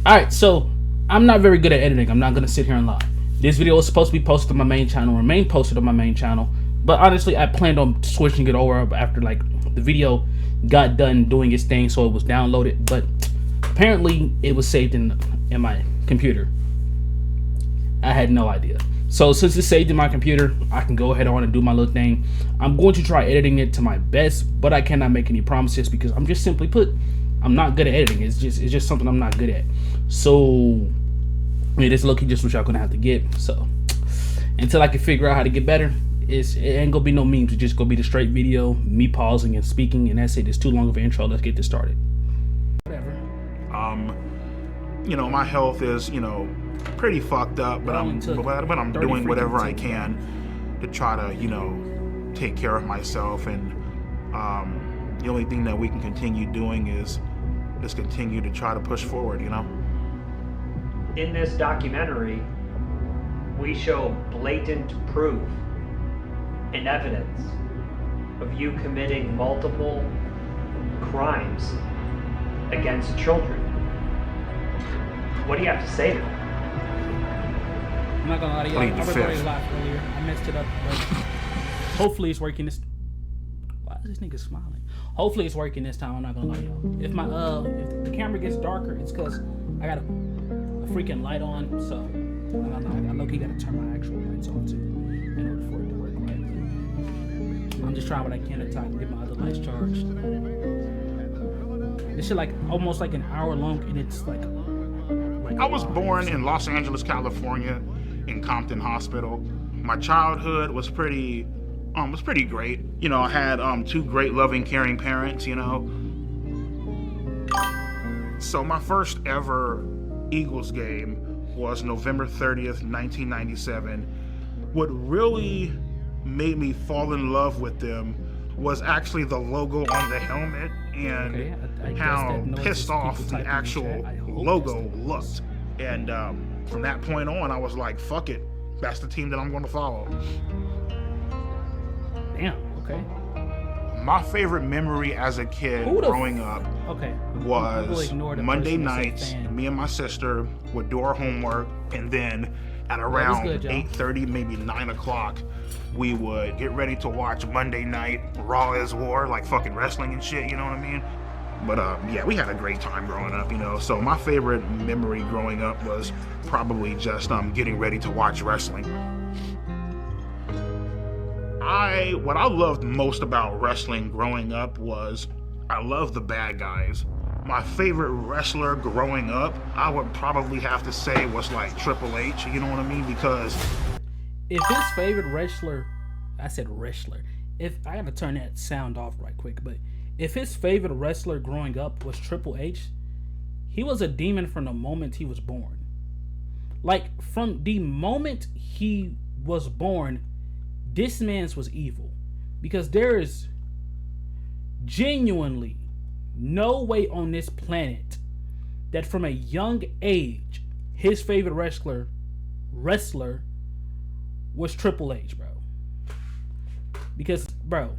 Alright, so I'm not very good at editing. I'm not gonna sit here and lie. This video was supposed to be posted on my main channel, remain posted on my main channel, but honestly I planned on switching it over after like the video got done doing its thing, so it was downloaded, but apparently it was saved in my computer. I had no idea. So since it's saved in my computer, I can go ahead on and do my little thing. I'm going to try editing it to my best, but I cannot make any promises because I'm just simply put, I'm not good at editing. It's just something I'm not good at. So it is low-key just what y'all gonna have to get. So until I can figure out how to get better, it ain't gonna be no memes. It's just gonna be the straight video, me pausing and speaking, and that's it. It's too long of an intro. Let's get this started. Whatever. You know, my health is, you know, pretty fucked up, but I'm doing whatever I can to try to, you know, take care of myself. And the only thing that we can continue doing is just continue to try to push forward, you know. In this documentary, we show blatant proof and evidence of you committing multiple crimes against children. What do you have to say to them? I'm not gonna lie to y'all. I recorded live earlier. I messed it up, but hopefully it's working this. Why is this nigga smiling? Hopefully it's working this time. I'm not gonna lie to y'all. If my if the camera gets darker, it's because I got a freaking light on, so I low-key gotta turn my actual lights on too in order for it to work right. I'm just trying what I can to get my other lights charged. This shit like almost like an hour long, and it's like I was born in Los Angeles, California, in Compton Hospital. My childhood was pretty great. You know, I had two great, loving, caring parents, you know. So my first ever Eagles game was November 30th, 1997. What really made me fall in love with them was actually the logo on the helmet and how pissed off the actual logo looked. And from that point on, I was like, fuck it. That's the team that I'm going to follow. Damn, okay. My favorite memory as a kid growing up was Monday nights. Me and my sister would do our homework, and then at around 8:30, maybe 9 o'clock, we would get ready to watch Monday Night Raw is War, like fucking wrestling and shit, you know what I mean? But yeah, we had a great time growing up, you know. So my favorite memory growing up was probably just getting ready to watch wrestling. What I loved most about wrestling growing up was I loved the bad guys. My favorite wrestler growing up, I would probably have to say was like Triple H, you know what I mean? Because if his favorite wrestler, I said wrestler, if I gotta turn that sound off right quick, but if his favorite wrestler growing up was Triple H, he was a demon from the moment he was born. Like, from the moment he was born, this man's was evil. Because there is genuinely no way on this planet that from a young age, his favorite wrestler was Triple H, bro. Because, bro,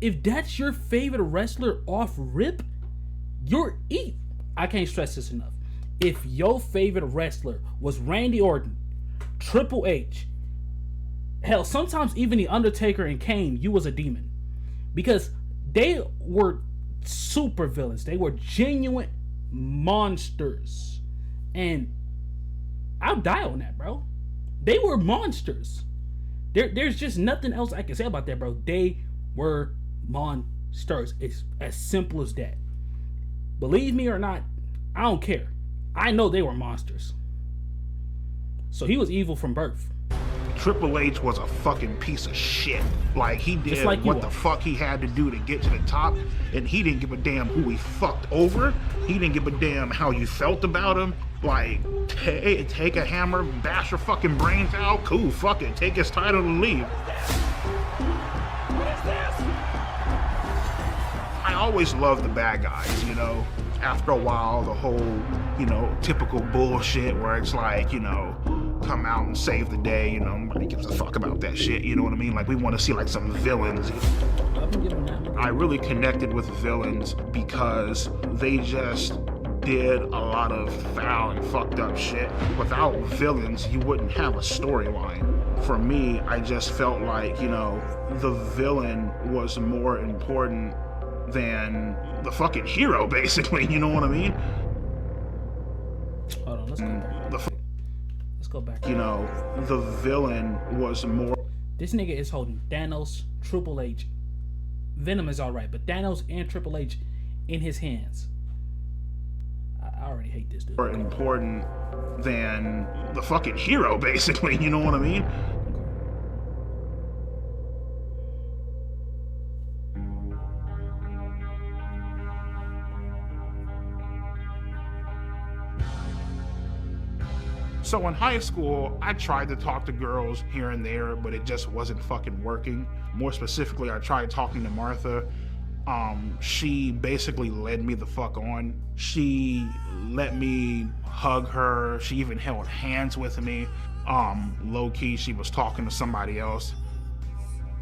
if that's your favorite wrestler off rip, you're evil. I can't stress this enough. If your favorite wrestler was Randy Orton, Triple H, hell, sometimes even The Undertaker and Kane, you was a demon. Because they were super villains. They were genuine monsters. And I'll die on that, bro. They were monsters. There's just nothing else I can say about that, bro. They were monsters. It's as simple as that. Believe me or not, I don't care. I know they were monsters. So he was evil from birth. Triple H was a fucking piece of shit. Like, he did what the fuck he had to do to get to the top, and he didn't give a damn who he fucked over. He didn't give a damn how you felt about him. Like, take a hammer, bash your fucking brains out. Cool, fuck it. Take his title and leave. I always loved the bad guys, you know. After a while, the whole, you know, typical bullshit where it's like, you know, come out and save the day, you know, nobody gives a fuck about that shit, you know what I mean? Like, we want to see like some villains. I really connected with villains because they just did a lot of foul and fucked up shit. Without villains, you wouldn't have a storyline. For me, I just felt like, you know, the villain was more important than the fucking hero, basically, you know what I mean? Hold on, let's go back. Let's go back. You know, the villain was more... This nigga is holding Thanos, Triple H. Venom is alright, but Thanos and Triple H in his hands. I already hate this dude. More important than the fucking hero, basically, you know what I mean? So in high school, I tried to talk to girls here and there, but it just wasn't fucking working. More specifically, I tried talking to Martha. She basically led me the fuck on. She let me hug her. She even held hands with me. Low key, she was talking to somebody else.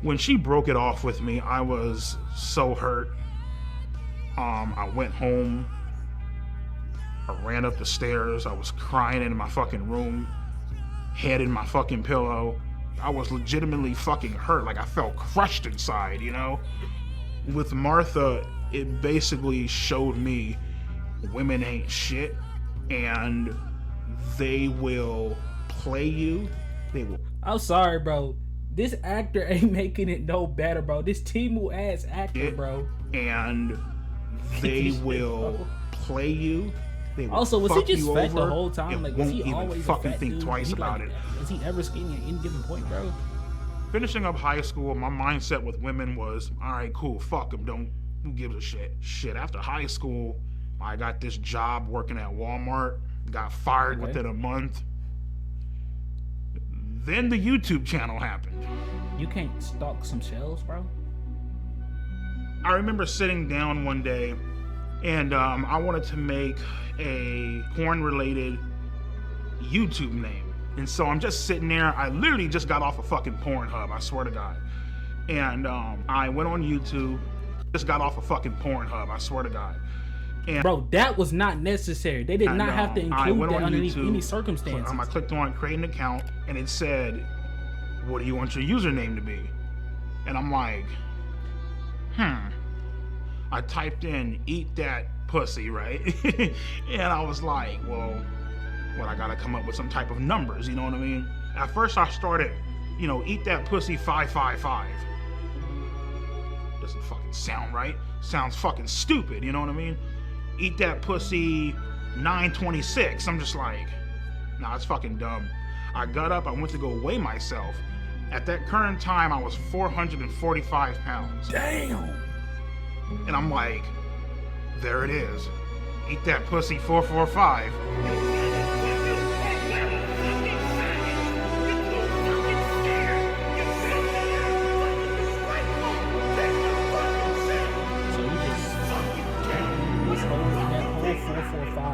When she broke it off with me, I was so hurt. I went home. I ran up the stairs. I was crying in my fucking room, head in my fucking pillow. I was legitimately fucking hurt. Like I felt crushed inside, you know? With Martha, it basically showed me women ain't shit and they will play you. They will. I'm sorry, bro. This actor ain't making it no better, bro. This Timu ass actor, bro. And they will play you. Also, was he just fat the whole time? Like, was he always fucking a fat think dude? twice about it. Was he ever skinny at any given point, bro? Finishing up high school, my mindset with women was, all right, cool, fuck them, who gives a shit? Shit, after high school, I got this job working at Walmart, got fired within a month. Then the YouTube channel happened. You can't stalk some shelves, bro? I remember sitting down one day and I wanted to make a porn-related YouTube name. And so I'm just sitting there. I literally just got off a fucking Pornhub, I swear to God. And I went on YouTube, just got off a fucking Pornhub, I swear to God. And bro, that was not necessary. They did not have to include that underneath any circumstances. I clicked on create an account and it said, what do you want your username to be? And I'm like, I typed in eat that pussy, right? And I was like, well, I gotta come up with some type of numbers, you know what I mean? At first I started, you know, eat that pussy 555. Doesn't fucking sound right. Sounds fucking stupid, you know what I mean? Eat that pussy 926. I'm just like, nah, it's fucking dumb. I got up, I went to go weigh myself. At that current time, I was 445 pounds. Damn. And I'm like, there it is. Eat that pussy 445.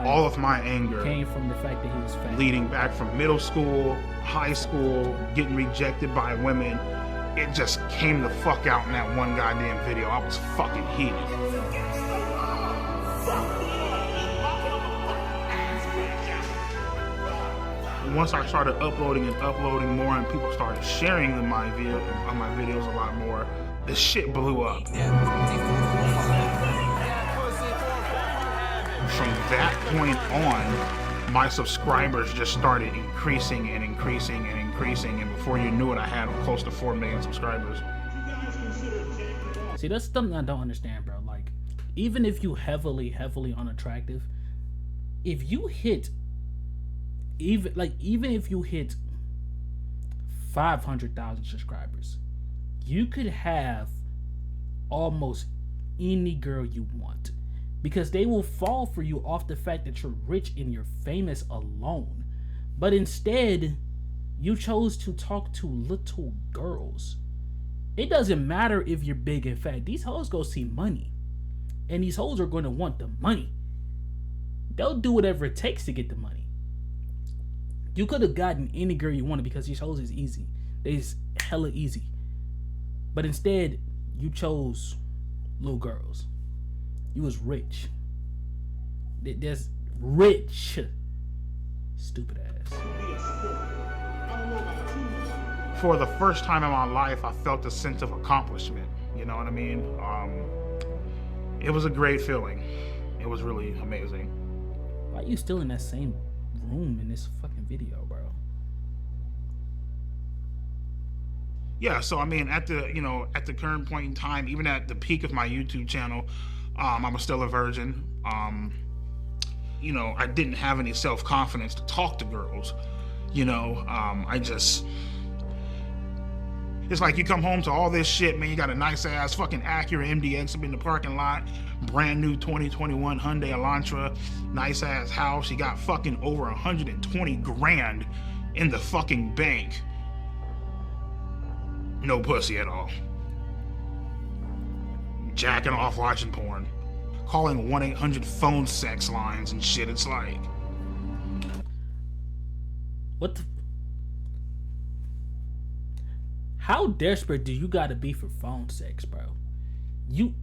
All of my anger came from the fact that he was fat. Leading back from middle school, high school, getting rejected by women. It just came the fuck out in that one goddamn video. I was fucking heated. Once I started uploading more and people started sharing my videos a lot more, the shit blew up. From that point on, my subscribers just started increasing and increasing and increasing, and before you knew it, I had close to 4 million subscribers. See, that's something I don't understand, bro. Like, even if you heavily unattractive, if you hit even if you hit 500,000 subscribers, you could have almost any girl you want. Because they will fall for you off the fact that you're rich and you're famous alone. But instead, you chose to talk to little girls. It doesn't matter if you're big and fat. These hoes go see money. And these hoes are going to want the money. They'll do whatever it takes to get the money. You could have gotten any girl you wanted because these hoes is easy. They's hella easy. But instead, you chose little girls. You was rich. There's Rich. Stupid ass. For the first time in my life, I felt a sense of accomplishment. You know what I mean? It was a great feeling. It was really amazing. Why are you still in that same room in this fucking video, bro? Yeah, so I mean, at the current point in time, even at the peak of my YouTube channel, I'm still a virgin. I didn't have any self-confidence to talk to girls. It's like you come home to all this shit, man. You got a nice ass fucking Acura MDX up in the parking lot, brand new 2021 Hyundai Elantra, nice ass house. You got fucking over 120 grand in the fucking bank. No pussy at all. Jacking off watching porn. Calling 1-800 phone sex lines and shit. It's like, what the? How desperate do you gotta be for phone sex, bro? You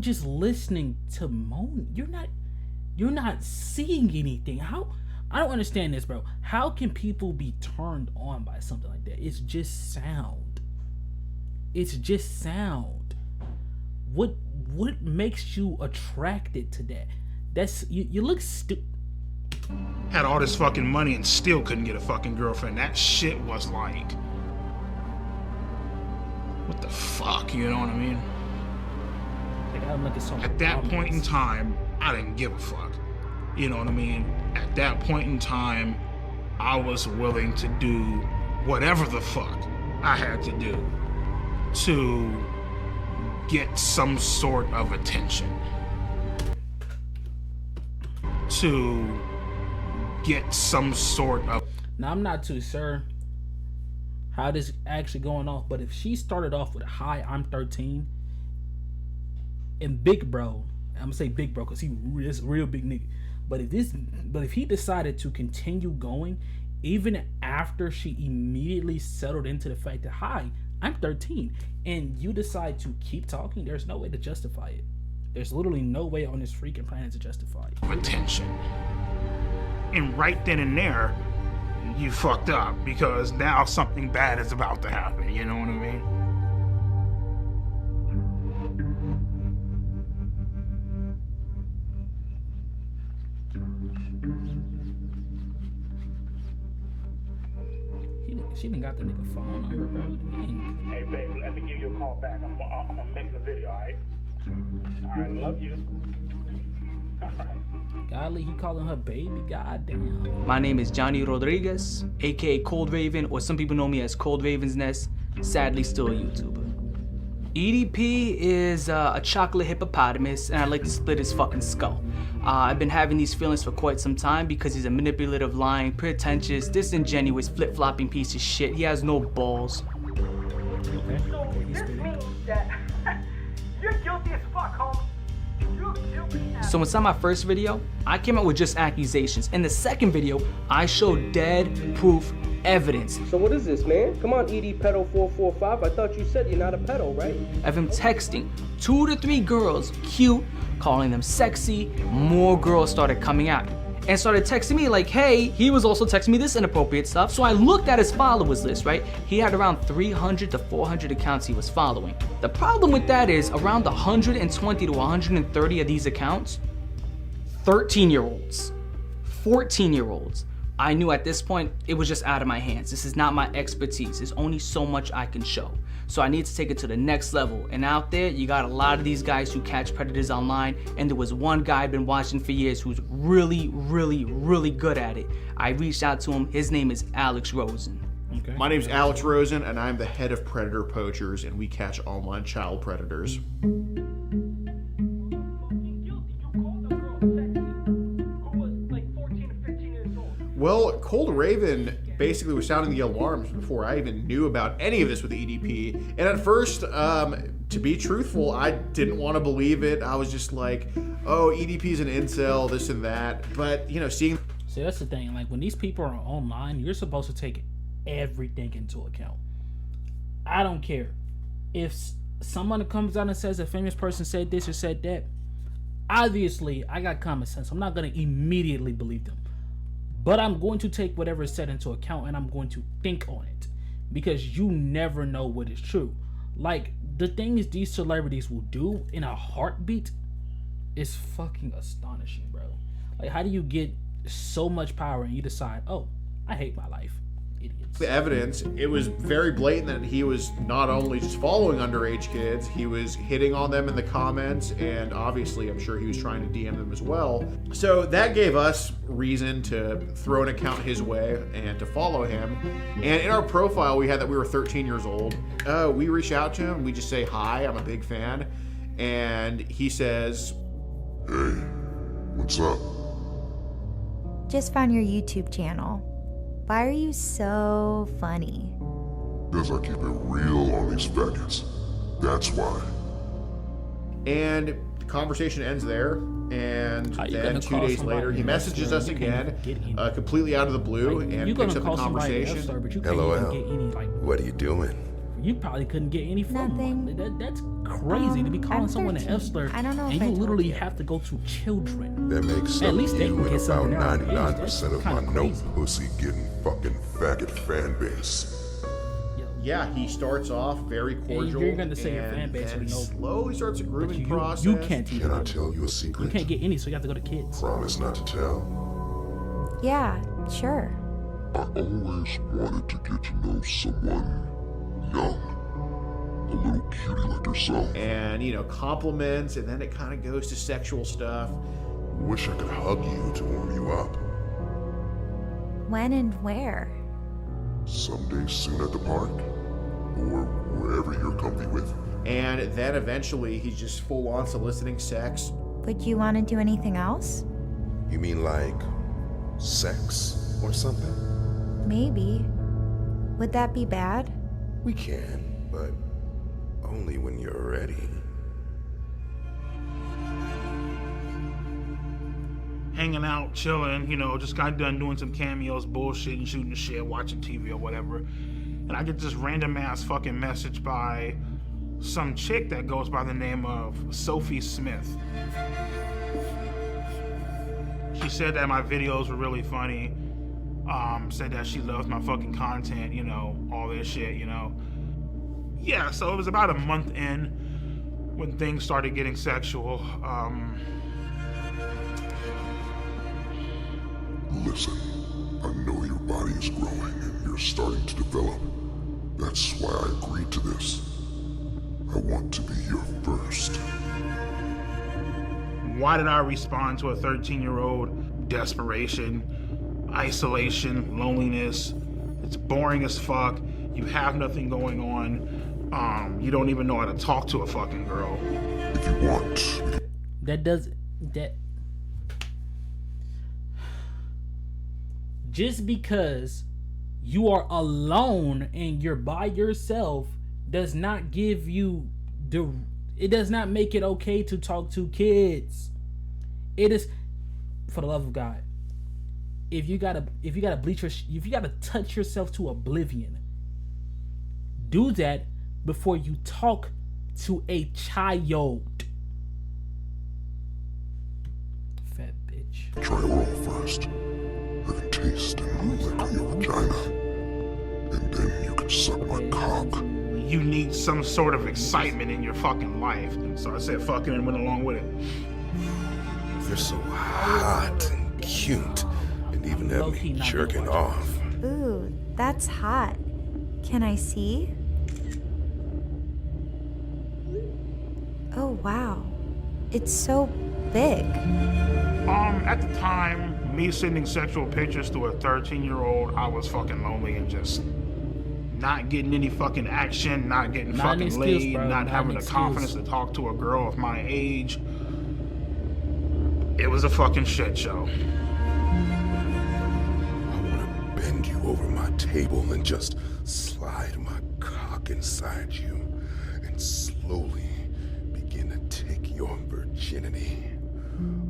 just listening to moan. You're not seeing anything. How? I don't understand this, bro. How can people be turned on by something like that? It's just sound. It's just sound. What makes you attracted to that? That's you look stupid. Had all this fucking money and still couldn't get a fucking girlfriend. That shit was like, what the fuck, you know what I mean? At that point in time, I didn't give a fuck. You know what I mean? At that point in time, I was willing to do whatever the fuck I had to do to get some sort of attention. To get some sort of... Now, I'm not too sure how this actually going off, but if she started off with, hi, I'm 13, and big bro, I'm gonna say big bro because he is a real big nigga, but if he decided to continue going even after she immediately settled into the fact that, hi, I'm 13, and you decide to keep talking, there's no way to justify it. There's literally no way on this freaking planet to justify it. Attention. And right then and there, you fucked up because now something bad is about to happen. You know what I mean? She done got the nigga phone number, bro. Hey, babe, let me give you a call back. I'm gonna make the video, alright? Alright, love you. Golly, he calling her baby. Goddamn. My name is Johnny Rodriguez, aka Cold Raven, or some people know me as Cold Raven's Nest. Sadly, still a YouTuber. EDP is a chocolate hippopotamus, and I'd like to split his fucking skull. I've been having these feelings for quite some time because he's a manipulative, lying, pretentious, disingenuous, flip-flopping piece of shit. He has no balls. Okay. So this means that you're guilty as fuck, homie. So inside my first video, I came out with just accusations. In the second video, I showed dead proof evidence. So what is this, man? Come on, EDP445. I thought you said you're not a pedo, right? Of him texting 2 to 3 girls, cute, calling them sexy. More girls started coming out and started texting me like, hey, he was also texting me this inappropriate stuff. So I looked at his followers list, right? He had around 300 to 400 accounts he was following. The problem with that is around 120 to 130 of these accounts, 13-year-olds, 14-year-olds. I knew at this point it was just out of my hands. This is not my expertise. There's only so much I can show. So I need to take it to the next level. And out there, you got a lot of these guys who catch predators online. And there was one guy I've been watching for years who's really, really, really good at it. I reached out to him. His name is Alex Rosen. Okay. My name's Alex Rosen, and I'm the head of Predator Poachers, and we catch online child predators. Well, Cold Raven basically was sounding the alarms before I even knew about any of this with the EDP. And at first, to be truthful, I didn't want to believe it. I was just like, oh, EDP's an incel, this and that. But, you know, seeing... See, that's the thing. Like, when these people are online, you're supposed to take everything into account. I don't care. If someone comes out and says a famous person said this or said that, obviously, I got common sense. I'm not going to immediately believe them. But I'm going to take whatever is said into account and I'm going to think on it. Because you never know what is true. Like, the things these celebrities will do in a heartbeat is fucking astonishing, bro. Like, how do you get so much power and you decide, oh, I hate my life? Idiots. The evidence, it was very blatant that he was not only just following underage kids, he was hitting on them in the comments, and obviously I'm sure he was trying to DM them as well. So that gave us reason to throw an account his way and to follow him. And in our profile we had that we were 13 years old. We reach out to him, we just say hi, I'm a big fan, and he says, "Hey, what's up? Just found your YouTube channel. Why are you so funny?" Because I keep it real on these faggots. That's why. And the conversation ends there. And then 2 days later, he messages us again, completely out of the blue, and picks up the conversation. LOL. What are you doing? You probably couldn't get any phone. Nothing. That's crazy to be calling someone an F-slur. I don't know and if you I told literally you. have to go to children. That makes At least they you can and get something about out. 99% of my no pussy getting fucking faggot fan base. Yeah, he starts off very cordial. You're going to say your fan base, and we know. slowly starts a grooming process. You can't. Can I tell you a secret? You can't get any, so you have to go to kids. Promise not to tell. Yeah, sure. I always wanted to get to know someone young. A little cutie like yourself. And, you know, compliments, and then it kind of goes to sexual stuff. Wish I could hug you to warm you up. When and where? Someday soon at the park. Or wherever you're comfy with. And then eventually he's just full on soliciting sex. Would you want to do anything else? You mean like sex or something? Maybe. Would that be bad? We can, but only when you're ready. Hanging out, chilling, you know, just got done doing some cameos, bullshitting, shooting shit, watching TV or whatever. And I get this random ass fucking message by some chick that goes by the name of Sophie Smith. She said that my videos were really funny. Said that she loves my fucking content, you know, all this shit, you know. Yeah, so it was about a month in when things started getting sexual. Listen, I know your body is growing and you're starting to develop. That's why I agreed to this. I want to be your first. Why did I respond to a 13-year-old? Desperation, isolation, loneliness. It's boring as fuck. You have nothing going on. You don't even know how to talk to a fucking girl. If you want. That just because you are alone and you're by yourself does not give you it does not make it okay to talk to kids. It is, for the love of God, if you gotta touch yourself to oblivion, do that before you talk to a child. Fat bitch. Try oral first. I can taste and lick your vagina. And then you can suck my cock. You need some sort of excitement in your fucking life. And so I said fucking and went along with it. You're so hot and cute, and even have me jerking off. Ooh, that's hot. Can I see? Oh wow, it's so big. At the time, me sending sexual pictures to a 13-year-old, I was fucking lonely and just not getting any fucking action, not getting fucking laid, not having the confidence to talk to a girl of my age. It was a fucking shit show. I want to bend you over my table and just slide my cock inside you and slowly begin to take your virginity.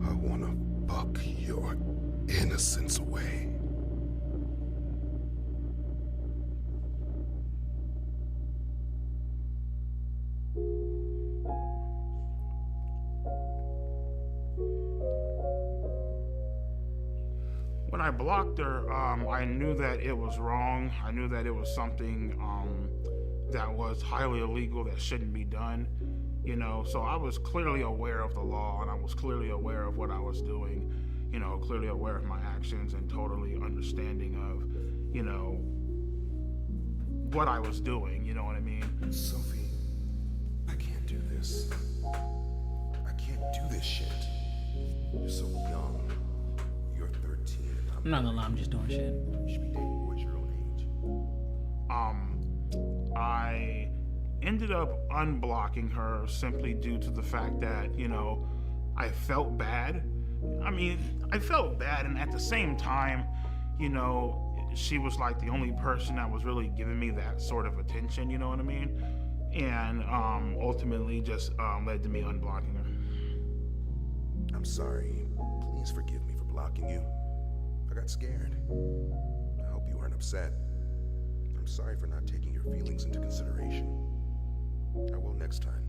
I want to fuck your innocence away. When I blocked her, I knew that it was wrong. I knew that it was something that was highly illegal, that shouldn't be done, you know. So I was clearly aware of the law, and I was clearly aware of what I was doing, you know, clearly aware of my actions and totally understanding of, you know, what I was doing, you know what I mean? Sophie, I can't do this. I can't do this shit. You're so young. You're 13. I'm not gonna lie, I'm just doing shit. You should be dating boys your own age. I ended up unblocking her simply due to the fact that, you know, I felt bad. I mean, I felt bad, and at the same time, you know, she was like the only person that was really giving me that sort of attention, you know what I mean? And ultimately just led to me unblocking her. I'm sorry. Please forgive me for blocking you. I got scared. I hope you weren't upset. I'm sorry for not taking your feelings into consideration. I will next time.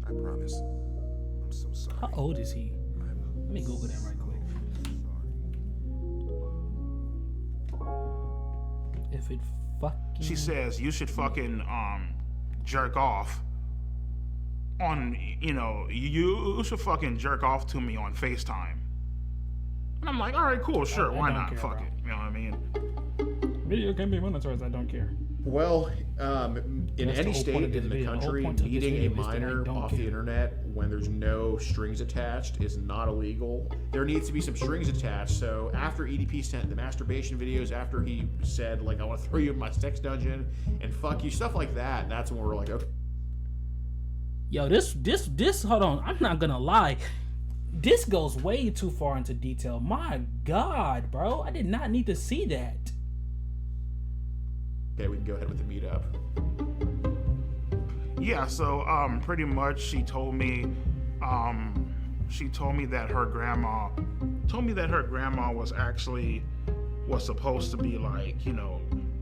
I promise. I'm so sorry. How old is he? Let me Google that right quick. If it fucking... She says you should fucking jerk off on, you know, you should fucking jerk off to me on FaceTime. And I'm like, all right, cool, sure, why not? Care, fuck bro. it, you know what I mean? Video can be monetized, I don't care. Well, in That's any the whole state point of in this the video. The whole country, point of this meeting a video is that I minor don't off care. the internet when there's no strings attached is not illegal. There needs to be some strings attached. So after EDP sent the masturbation videos, after he said, like, I want to throw you in my sex dungeon and fuck you, stuff like that, that's when we're like, okay. Yo, this, hold on, I'm not gonna lie. This goes way too far into detail. My God, bro, I did not need to see that. Okay, we can go ahead with the meetup. Yeah, so pretty much she told me that her grandma was supposed to be like, you know,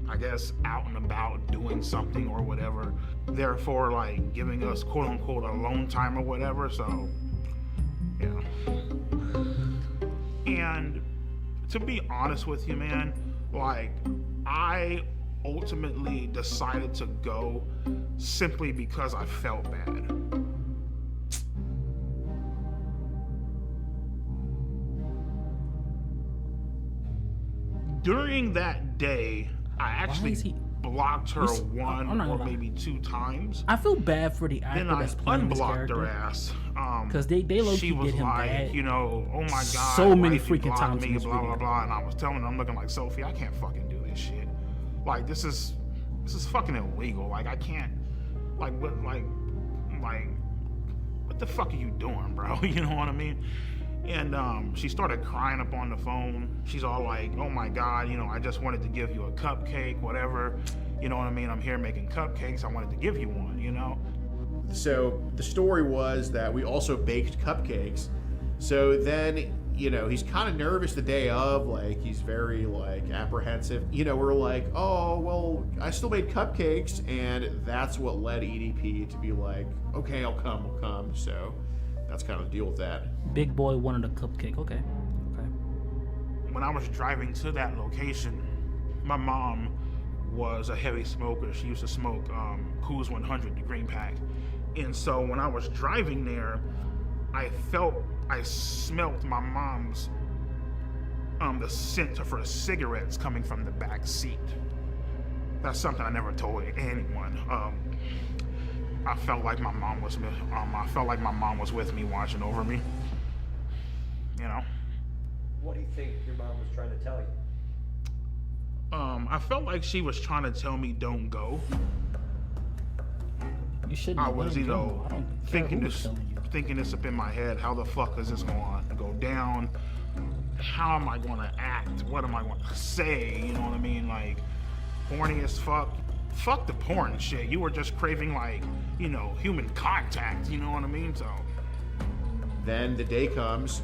I guess out and about doing something or whatever, therefore like giving us quote unquote alone time or whatever. So yeah. And to be honest with you, man, like I ultimately decided to go simply because I felt bad. During that day, I actually blocked her one or maybe 2 times. I feel bad for the actor then I that's playing this unblocked character. her ass. Because they low-key she was get him like, bad. you know, oh my God. So many why'd you freaking block times in me, this blah, video. blah, blah. And I was telling her, I'm looking like, Sophie, I can't fucking do this shit. Like, this is fucking illegal. Like, I can't, like, what the fuck are you doing, bro? You know what I mean? And she started crying up on the phone. She's all like, oh my God, you know, I just wanted to give you a cupcake, whatever. You know what I mean? I'm here making cupcakes. I wanted to give you one, you know? So the story was that we also baked cupcakes. So then, you know, he's kind of nervous the day of, like, he's very, like, apprehensive. You know, we're like, oh, well, I still made cupcakes, and that's what led EDP to be like, okay, I'll come. So that's kind of the deal with that. Big boy wanted a cupcake. Okay. When I was driving to that location, my mom was a heavy smoker. She used to smoke Coors 100, the green pack. And so when I was driving there, I smelt my mom's, the scent of her cigarettes coming from the back seat. That's something I never told anyone. I felt like my mom was with me, watching over me. You know. What do you think your mom was trying to tell you? I felt like she was trying to tell me don't go. You shouldn't. I was, you know, thinking this up in my head. How the fuck is this going to go down? How am I going to act? What am I going to say? You know what I mean? Like, horny as fuck. Fuck the porn shit. You were just craving, like, you know, human contact. You know what I mean? So. Then the day comes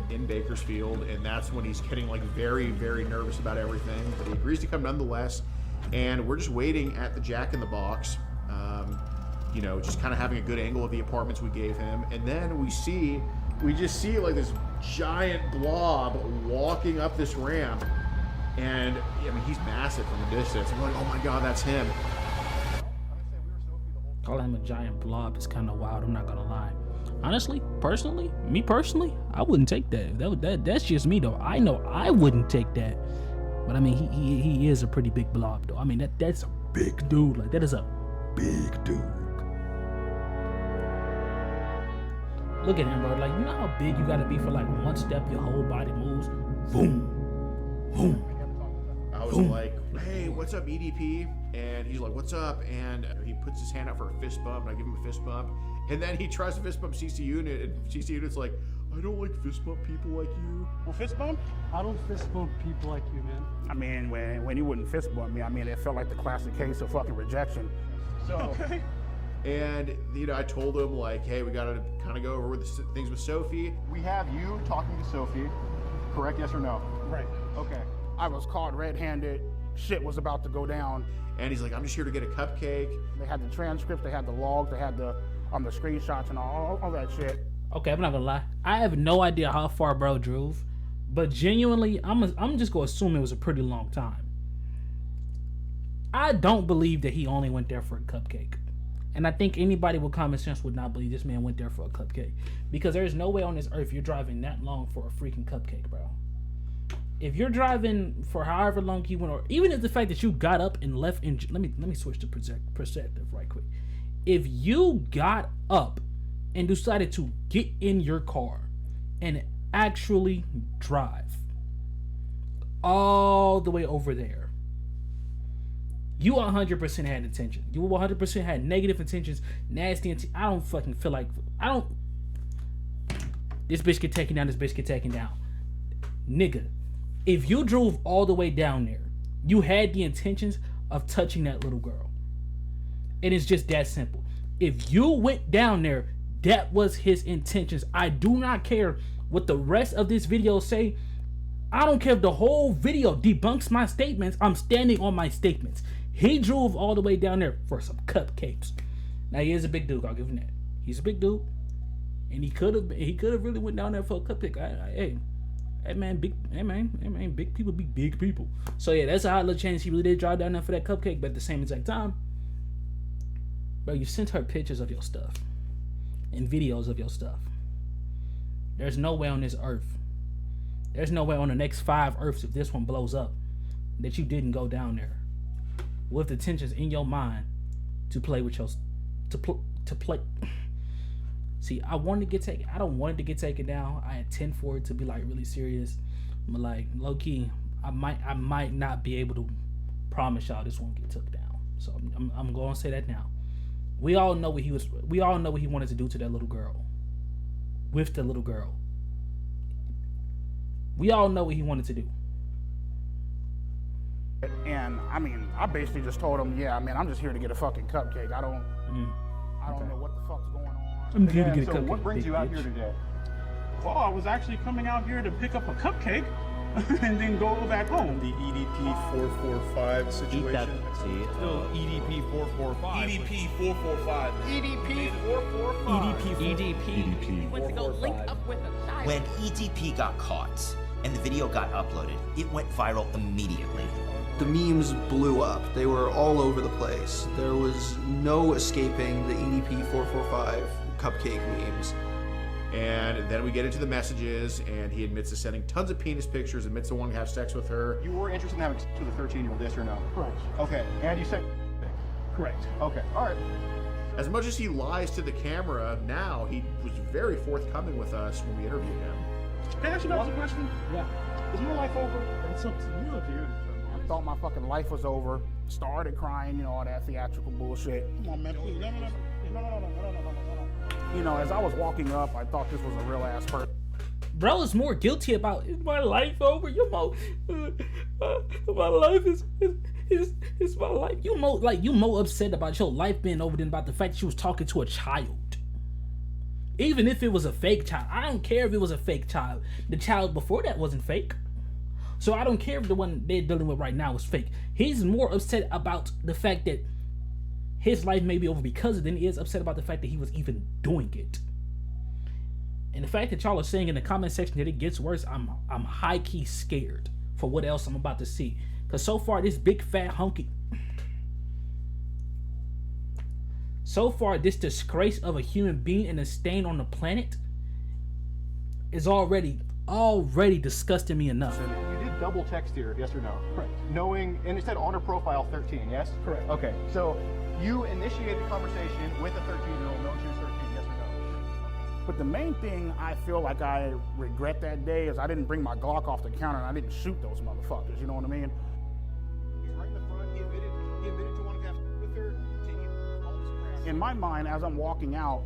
in Bakersfield, and that's when he's getting, like, very, very nervous about everything. But he agrees to come nonetheless, and we're just waiting at the Jack in the Box. You know, just kind of having a good angle of the apartments we gave him, and then we just see like this giant blob walking up this ramp. And, I mean, he's massive from a distance. I'm like, oh my God, that's him. Calling him a giant blob is kind of wild, I'm not gonna lie. Honestly, me personally, I wouldn't take that. That's just me though. I know I wouldn't take that. But I mean, he is a pretty big blob though. I mean, that's a big dude. Like, that is a big dude. Look at him, bro. Like, you know how big you gotta be for like one step, your whole body moves. Boom, boom. I was like, hey, what's up, EDP? And he's like, what's up? And he puts his hand out for a fist bump, and I give him a fist bump. And then he tries to fist bump CC Unit, and CC Unit's like, I don't like fist bump people like you. Well, fist bump? I don't fist bump people like you, man. I mean, when you wouldn't fist bump me, I mean, it felt like the classic case of fucking rejection. So, okay. And, you know, I told him, like, hey, we gotta kind of go over the things with Sophie. We have you talking to Sophie, correct, yes or no? Right. Okay. I was caught red-handed. Shit was about to go down. And he's like, I'm just here to get a cupcake. They had the transcripts, they had the logs, they had the screenshots and all that shit. Okay, I'm not gonna lie. I have no idea how far bro drove, but genuinely, I'm just gonna assume it was a pretty long time. I don't believe that he only went there for a cupcake. And I think anybody with common sense would not believe this man went there for a cupcake. Because there's no way on this earth you're driving that long for a freaking cupcake, bro. If you're driving for however long you went, or even if the fact that you got up and left in, let me switch to perspective right quick. If you got up and decided to get in your car and actually drive all the way over there, you 100% had intention. You 100% had negative intentions, nasty. I don't fucking feel like this bitch get taken down. This bitch get taken down, nigga. If you drove all the way down there, you had the intentions of touching that little girl. And it's just that simple. If you went down there, that was his intentions. I do not care what the rest of this video say. I don't care if the whole video debunks my statements. I'm standing on my statements. He drove all the way down there for some cupcakes. Now, he is a big dude. I'll give him that. He's a big dude. And he could have really went down there for a cupcake. Hey man, big people be big people. So yeah, that's a high little chance he really did drive down there for that cupcake. But at the same exact time, bro, you sent her pictures of your stuff and videos of your stuff. There's no way on this earth, there's no way on the next 5 earths, if this one blows up, that you didn't go down there with the tensions in your mind to play with your to play. See, I wanted to get taken. I don't want it to get taken down. I intend for it to be like really serious, but like low key, I might not be able to promise y'all this won't get took down. So I'm going to say that now. We all know what we all know what he wanted to do to that little girl. With the little girl. We all know what he wanted to do. And I mean, I basically just told him, yeah, man, I'm just here to get a fucking cupcake. I don't know what the fuck's going on. I'm here to get a cupcake. What brings you out here today? Well, I was actually coming out here to pick up a cupcake and then go back home. The EDP445 situation. Still EDP445. EDP445. EDP445. Went to go link up with a child. When EDP got caught and the video got uploaded, it went viral immediately. The memes blew up. They were all over the place. There was no escaping the EDP445 cupcake memes. And then we get into the messages, and he admits to sending tons of penis pictures, admits to wanting to have sex with her. You were interested in having sex with a 13-year-old, yes or no? Correct. Okay, and you said... Correct. Okay, all right. As much as he lies to the camera now, he was very forthcoming with us when we interviewed him. Can I ask you a question? Yeah. Is your life over? It's up to you, dude. I thought my fucking life was over. Started crying, you know, all that theatrical bullshit. Come on, man, please. No. You know, as I was walking up, I thought this was a real ass person. Bro is more guilty about, is my life over? You more, my life is my life. You more upset about your life being over than about the fact that you was talking to a child. Even if it was a fake child. I don't care if it was a fake child. The child before that wasn't fake. So I don't care if the one they're dealing with right now is fake. He's more upset about the fact that his life may be over because of it than he is upset about the fact that he was even doing it. And the fact that y'all are saying in the comment section that it gets worse, I'm high key scared for what else I'm about to see. Cause so far this big fat hunky, this disgrace of a human being and a stain on the planet is already disgusting me enough. You did double text here, yes or no? Correct. Knowing, and it said on her profile 13, yes? Correct. Okay, so you initiated the conversation with a 13-year-old, knowing she was 13, yes or no? But the main thing I feel like I regret that day is I didn't bring my Glock off the counter and I didn't shoot those motherfuckers, you know what I mean? He's right in the front, he admitted to wanting to have with her, continue all this crap. In my mind, as I'm walking out,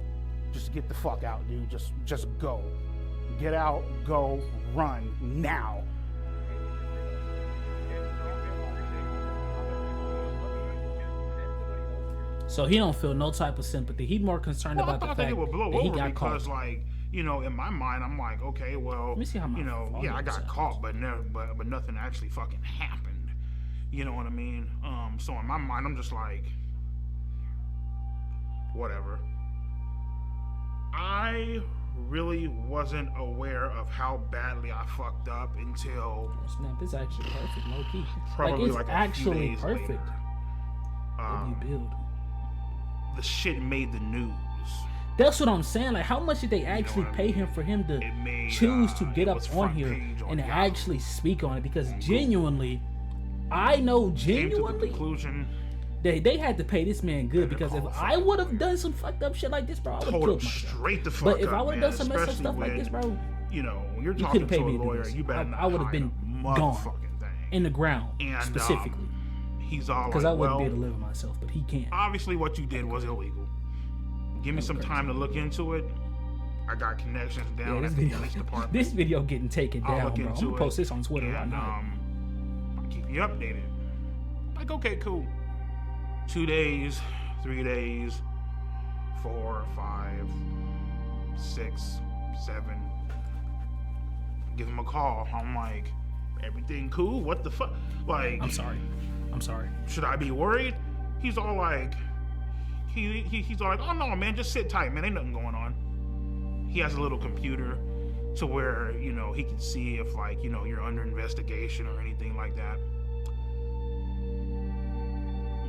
just get the fuck out, dude, just go. Get out, go, run, now. So he don't feel no type of sympathy. He's more concerned about the fact that he got caught. Because, like, you know, in my mind, I'm like, okay, well, let me see how you know, yeah, I got caught, but nothing actually fucking happened. You know what I mean? So in my mind, I'm just like, whatever. I really wasn't aware of how badly I fucked up until snap. This is actually perfect, low key. Probably like it's actually perfect. If you build. The shit made the news. That's what I'm saying. Like, how much did they actually pay him for him to choose to get up on here and actually speak on it? Because genuinely, I know genuinely they had to pay this man good. Because if I would have done some fucked up shit like this, bro, I would have killed myself. Straight the fuck but if I would have done some messed up stuff like this, bro, you know, when you're talking to a lawyer, you better I would have been gone in the ground specifically. He's all because like, I wouldn't be able to live with myself, but he can't. Obviously, what you did was illegal. Give me some time to look into it. I got connections down at the police department. This video getting taken down, bro. I'm gonna post this on Twitter right now. I'll keep you updated. Like, okay, cool. 2 days, 3 days, 4, 5, 6, 7. Give him a call. I'm like, everything cool? What the fuck? Like, I'm sorry. Should I be worried? He's all like, he's all like, oh no, man, just sit tight, man. Ain't nothing going on. He has a little computer to where, you know, he can see if, like, you know, you're under investigation or anything like that.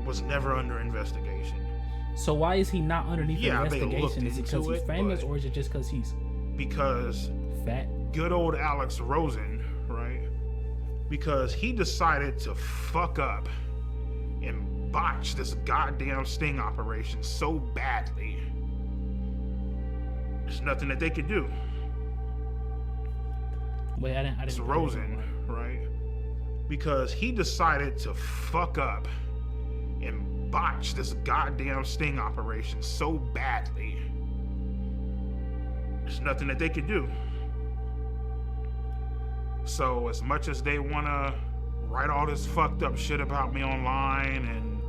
Was never under investigation. So why is he not underneath investigation? Is it because he's famous, or is it just because he's fat? Good old Alex Rosen, right? Because he decided to fuck up and botch this goddamn sting operation so badly. There's nothing that they could do. Wait, I didn't. It's Rosen, right? Because he decided to fuck up and botch this goddamn sting operation so badly. There's nothing that they could do. So as much as they wanna write all this fucked up shit about me online and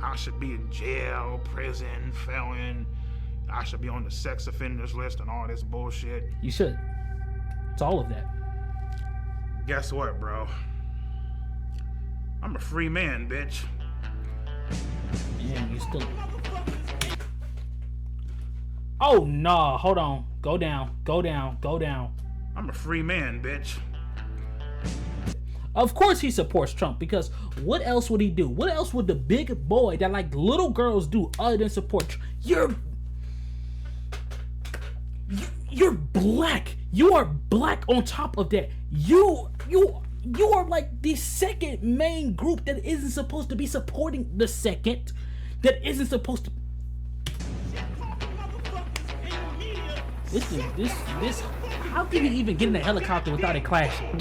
I should be in jail, prison, felon, I should be on the sex offenders list and all this bullshit. You should. It's all of that. Guess what, bro? I'm a free man, bitch. Yeah, you still. Oh nah, hold on. Go down. I'm a free man, bitch. Of course he supports Trump, because what else would he do? What else would the big boy that like little girls do other than support Trump? You're black. You are black on top of that. You are like the second main group that isn't supposed to be supporting the second. That isn't supposed to. This. How can you even get in a helicopter without it crashing?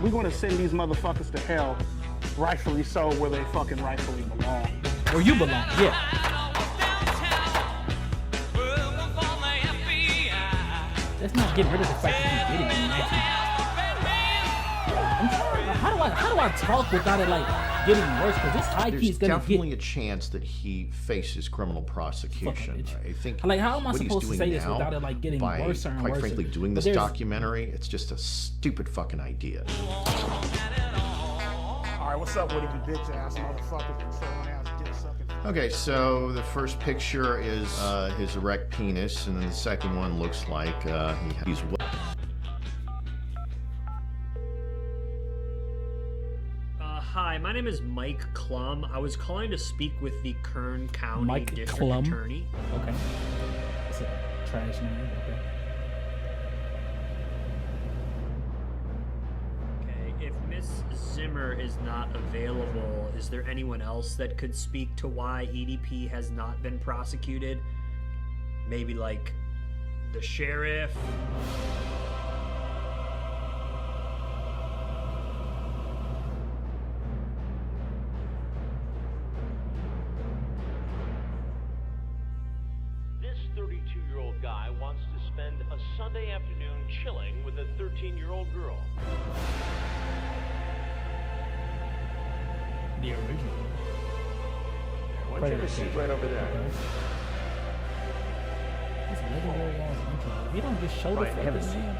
We're gonna send these motherfuckers to hell, rightfully so, where they fucking rightfully belong. Where you belong, yeah. That's not getting rid of the fact that you're getting it. How do I talk without it like getting worse? Because this high key is gonna get. There's definitely a chance that he faces criminal prosecution. I think. Like, how am I supposed to say this without it like getting worse and worse? Quite frankly, doing this documentary, it's just a stupid fucking idea. All right, what's up with you bitch ass motherfuckers, controlling ass dick sucking? Okay, so the first picture is his erect penis, and then the second one looks like he's. Hi, my name is Mike Klum. I was calling to speak with the Kern County District Attorney. Okay. It's a trash name. Okay. Okay, if Miss Zimmer is not available, is there anyone else that could speak to why EDP has not been prosecuted? Maybe like the sheriff? This 32-year-old guy wants to spend a Sunday afternoon chilling with a 13-year-old girl. The original. Why don't you have a seat right over there? This legendary ass intro. You don't just show the fucking man.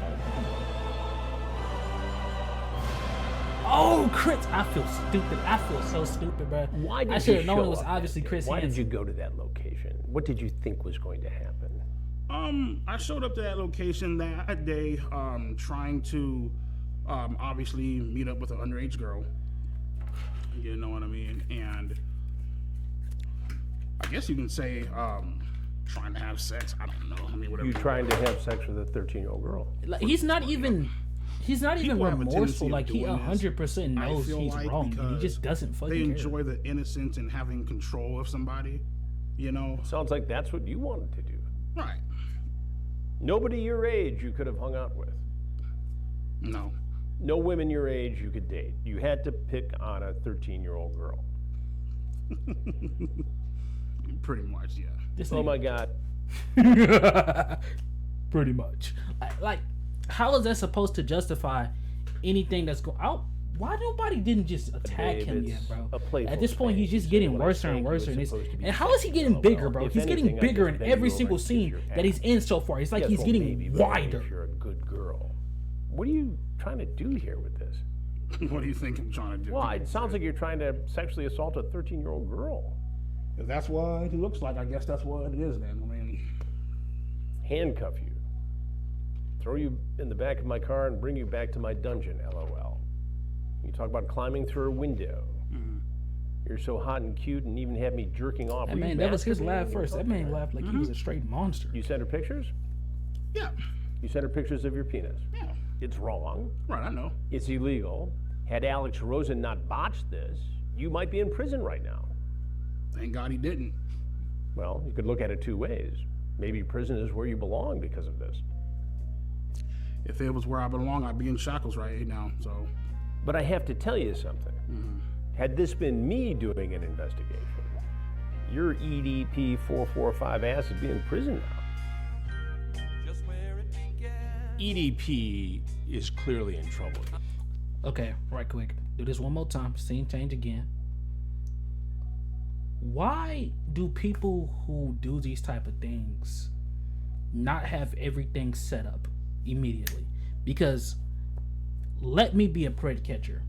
Oh, Chris! I feel stupid. I feel so stupid, bro. Why did I should have you known it show was up obviously that day? Chris Why Hansen. did you go to that location? What did you think was going to happen? I showed up to that location that day, trying to, obviously meet up with an underage girl. You know what I mean? And I guess you can say, trying to have sex. I don't know. I mean, whatever. You trying to have sex with a 13-year-old girl? Like, he's not even People have a tendency remorseful. of Like, he doing this, 100% knows I feel he's like, wrong. And he because just doesn't fucking They care. enjoy the innocence and having control of somebody. You know? Sounds like that's what you wanted to do. Right. Nobody your age you could have hung out with. No. No women your age you could date. You had to pick on a 13-year-old girl. Pretty much, yeah. Oh my God. Pretty much. Like, how is that supposed to justify anything that's going out? Why nobody didn't just attack him yet, bro? At this point, he's just getting worse and worse. And how is he getting bigger, bro? He's getting bigger in every single scene that he's in so far. It's like he's getting wider. If you're a good girl. What are you trying to do here with this? What do you think I'm trying to do? Well, it sounds like you're trying to sexually assault a 13-year-old girl. If that's what it looks like, I guess that's what it is then. I mean, handcuff you, throw you in the back of my car and bring you back to my dungeon, LOL. You talk about climbing through a window. You're so hot and cute and even had me jerking off. That man, that was his laugh first. That man laughed like he was a straight monster. You sent her pictures? Yeah. You sent her pictures of your penis? Yeah. It's wrong. Right, I know. It's illegal. Had Alex Rosen not botched this, you might be in prison right now. Thank God he didn't. Well, you could look at it two ways. Maybe prison is where you belong because of this. If it was where I belong, I'd be in shackles right now, so. But I have to tell you something. Had this been me doing an investigation, your EDP445 ass would be in prison now. EDP is clearly in trouble. Okay, right quick. Do this one more time. Scene change again. Why do people who do these type of things not have everything set up immediately? Because let me be a pred catcher.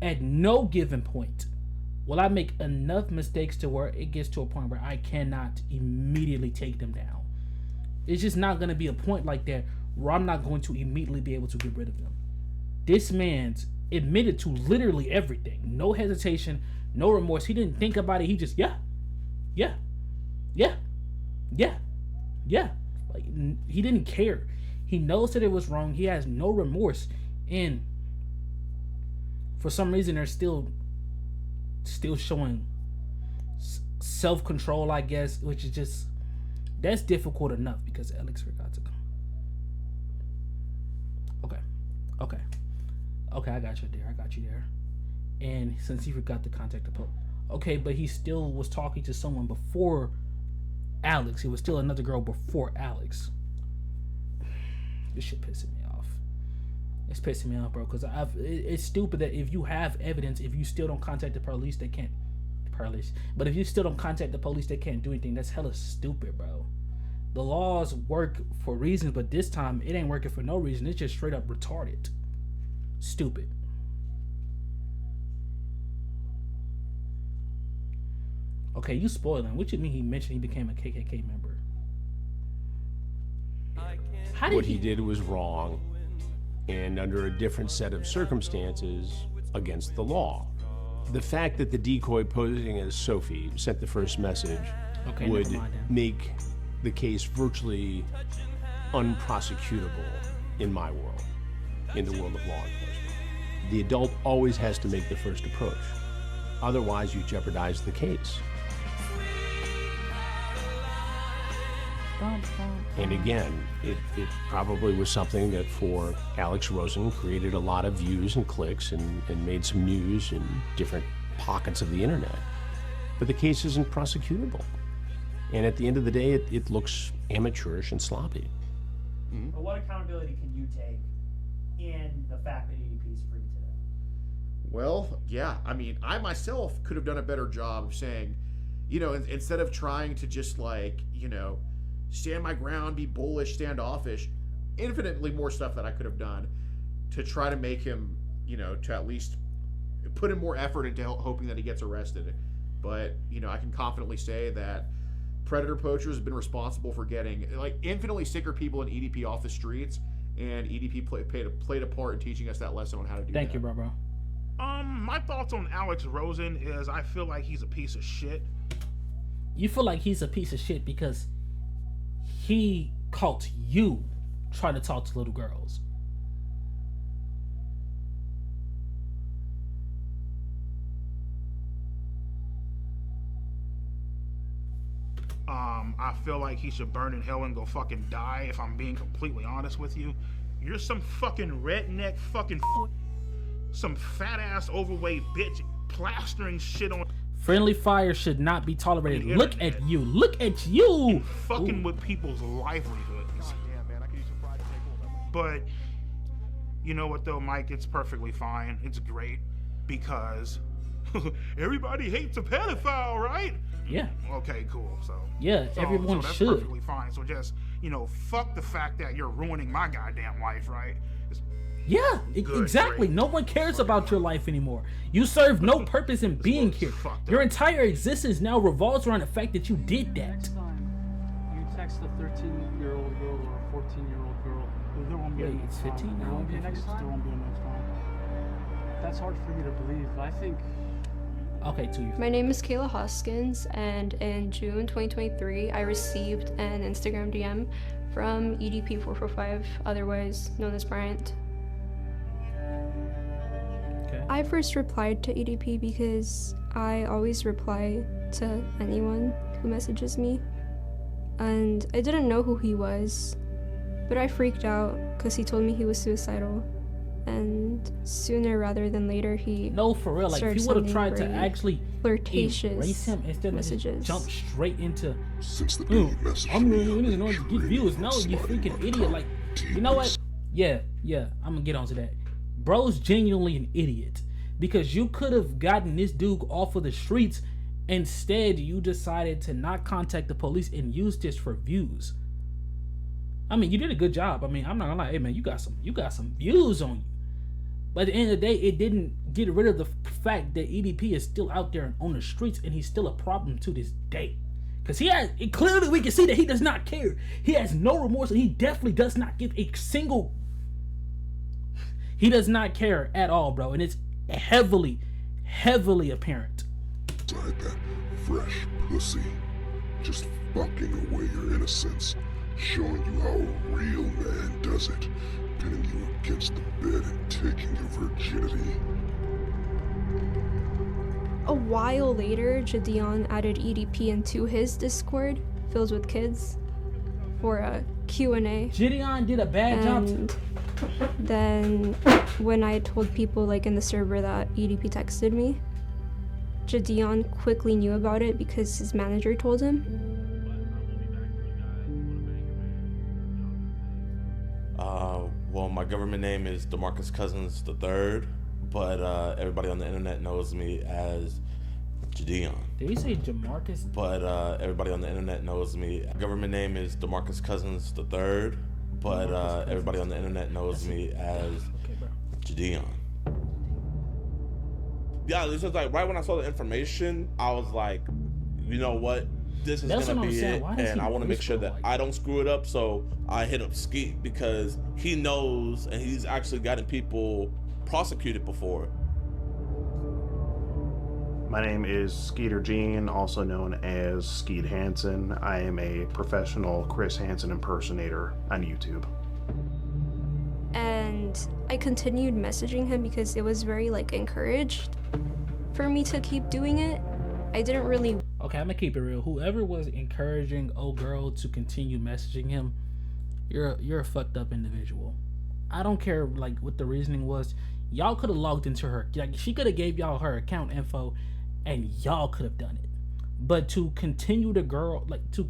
At no given point will I make enough mistakes to where it gets to a point where I cannot immediately take them down. It's just not going to be a point like that where I'm not going to immediately be able to get rid of them. This man's admitted to literally everything. No hesitation, no remorse. He didn't think about it. He just, yeah. Like, he didn't care. He knows that it was wrong. He has no remorse. And for some reason, they're still showing self-control, I guess, which is just, that's difficult enough because Alex forgot to come. Okay, I got you there. And since he forgot to contact the police. Okay, but he still was talking to someone before Alex. It was still another girl before Alex. This shit pissing me off. It's pissing me off, bro, because it's stupid that if you have evidence, if you still don't contact the police, they can't. But if you still don't contact the police, they can't do anything. That's hella stupid, bro. The laws work for reasons, but this time it ain't working for no reason. It's just straight up retarded. Stupid. Okay, you spoiling. What you mean he mentioned he became a KKK member? How did What he did was wrong, and under a different set of circumstances, against the law. The fact that the decoy posing as Sophie sent the first message would make the case virtually unprosecutable in my world, in the world of law enforcement. The adult always has to make the first approach. Otherwise, you jeopardize the case. And again, it probably was something that for Alex Rosen created a lot of views and clicks and made some news in different pockets of the internet. But the case isn't prosecutable. And at the end of the day, it looks amateurish and sloppy. But what accountability can you take in the fact that EDP is free today? Well, yeah. I mean, I myself could have done a better job of saying, you know, instead of trying to just like, you know, stand my ground, be bullish, standoffish, infinitely more stuff that I could have done to try to make him, you know, to at least put in more effort into hoping that he gets arrested. But, you know, I can confidently say that predator poachers have been responsible for getting like infinitely sicker people in EDP off the streets, and EDP played a part in teaching us that lesson on how to do that. Thank you, bro. My thoughts on Alex Rosen is I feel like he's a piece of shit. You feel like he's a piece of shit because he caught you trying to talk to little girls. I feel like he should burn in hell and go fucking die, if I'm being completely honest with you. You're some fucking redneck fucking some fat ass overweight bitch plastering shit on. Friendly fire should not be tolerated. Look at you. Look at you. And fucking with people's livelihoods. But you know what though, Mike? It's perfectly fine. It's great because everybody hates a pedophile, right? Yeah. Okay, cool. So yeah, everyone that's should. Perfectly fine. So just, you know, fuck the fact that you're ruining my goddamn life, right? Yeah, exactly. Great. No one cares about your life anymore. You serve no purpose in being here. Your entire existence now revolves around the fact that you did that. Next time you text a 13-year-old girl or a 14-year-old girl, there won't be a next time. 15 now. There won't be a next time. There won't be a next time. That's hard for me to believe. I think. Okay, 2 years. My name is Kayla Hoskins, and in June 2023, I received an Instagram DM from EDP445, otherwise known as Bryant. Okay. I first replied to EDP because I always reply to anyone who messages me, and I didn't know who he was, but I freaked out because he told me he was suicidal. And sooner rather than later, he no, for real. Like, if he would have tried to actually flirtatious erase him instead of messages. Just jump straight into. Since the day you messaged I'm me, really in order to get views. No, you freaking idiot. Like, you know what? Yeah, I'm gonna get onto that. Bro's genuinely an idiot because you could have gotten this dude off of the streets. Instead, you decided to not contact the police and use this for views. I mean, you did a good job. I mean, I'm not gonna lie. Hey, man, you got some views on you. But at the end of the day, it didn't get rid of the fact that EDP is still out there on the streets and he's still a problem to this day. Because clearly we can see that he does not care. He has no remorse and he definitely does not give a single... He does not care at all, bro. And it's heavily, heavily apparent. Inside that fresh pussy, just fucking away your innocence, showing you how a real man does it. Pinning you against the bed and taking your virginity. A while later, Jadeon added EDP into his Discord, filled with kids, for a Q&A. Jadeon did a bad job. Then, when I told people like in the server that EDP texted me, Jadeon quickly knew about it because his manager told him. Well, my government name is DeMarcus Cousins III, but everybody on the internet knows me as Jadeon. Did he say Jamarcus? But everybody on the internet knows me. Government name is DeMarcus Cousins III, but everybody on the internet knows me as Jadeon. Yeah, this was like right when I saw the information, I was like, you know what? This is gonna be it, and I want to make sure that I don't screw it up. So I hit up Skeet because he knows, and he's actually gotten people prosecuted before. My name is Skeeter Gene, also known as Skeet Hansen. I am a professional Chris Hansen impersonator on YouTube. And I continued messaging him because it was very like encouraged for me to keep doing it. I didn't really. Okay, I'm gonna keep it real. Whoever was encouraging old girl to continue messaging him, you're a fucked up individual. I don't care like what the reasoning was. Y'all could have logged into her. Like, she could have gave y'all her account info, and y'all could have done it. But to continue the girl, like to,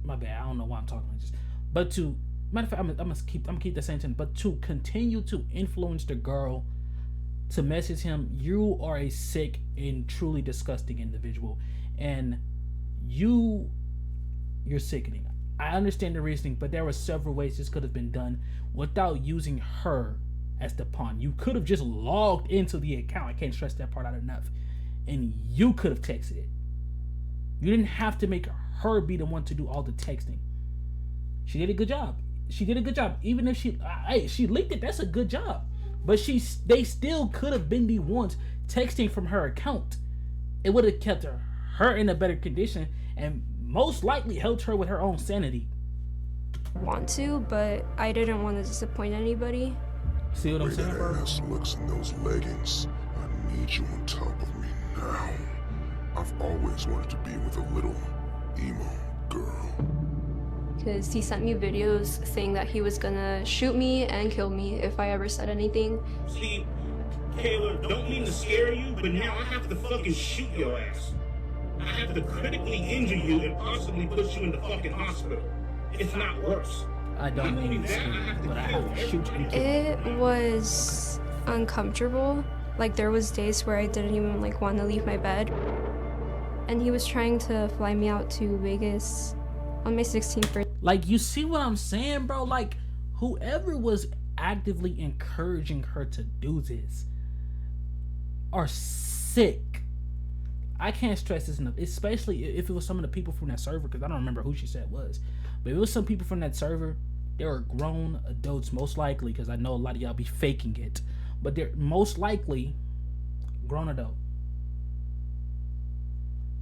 my bad, I don't know why I'm talking like this. But to, matter of fact, I'm gonna keep the same thing. But to continue to influence the girl to message him, you are a sick and truly disgusting individual, and you're sickening. I understand the reasoning, but there were several ways this could have been done without using her as the pawn. You could have just logged into the account. I can't stress that part out enough. And you could have texted it. You didn't have to make her be the one to do all the texting. She did a good job. Even if she leaked it, that's a good job. But they still could have been the ones texting from her account. It would have kept her in a better condition and most likely helped her with her own sanity. Want to, but I didn't want to disappoint anybody. See what I'm saying, bro? That ass looks in those leggings. I need you on top of me now. I've always wanted to be with a little emo girl. Because he sent me videos saying that he was gonna shoot me and kill me if I ever said anything. See, Kayla, don't mean to scare you, but now I have to fucking shoot your ass. I have to critically injure you and possibly put you in the fucking hospital. It's not worse. I don't mean to scare you, but I have to shoot you. It was uncomfortable. Like, there was days where I didn't even like want to leave my bed. And he was trying to fly me out to Vegas on my 16th birthday. Like, you see what I'm saying, bro? Like, whoever was actively encouraging her to do this are sick. I can't stress this enough, especially if it was some of the people from that server, because I don't remember who she said it was. But if it was some people from that server, they were grown adults, most likely, because I know a lot of y'all be faking it. But they're most likely grown adult.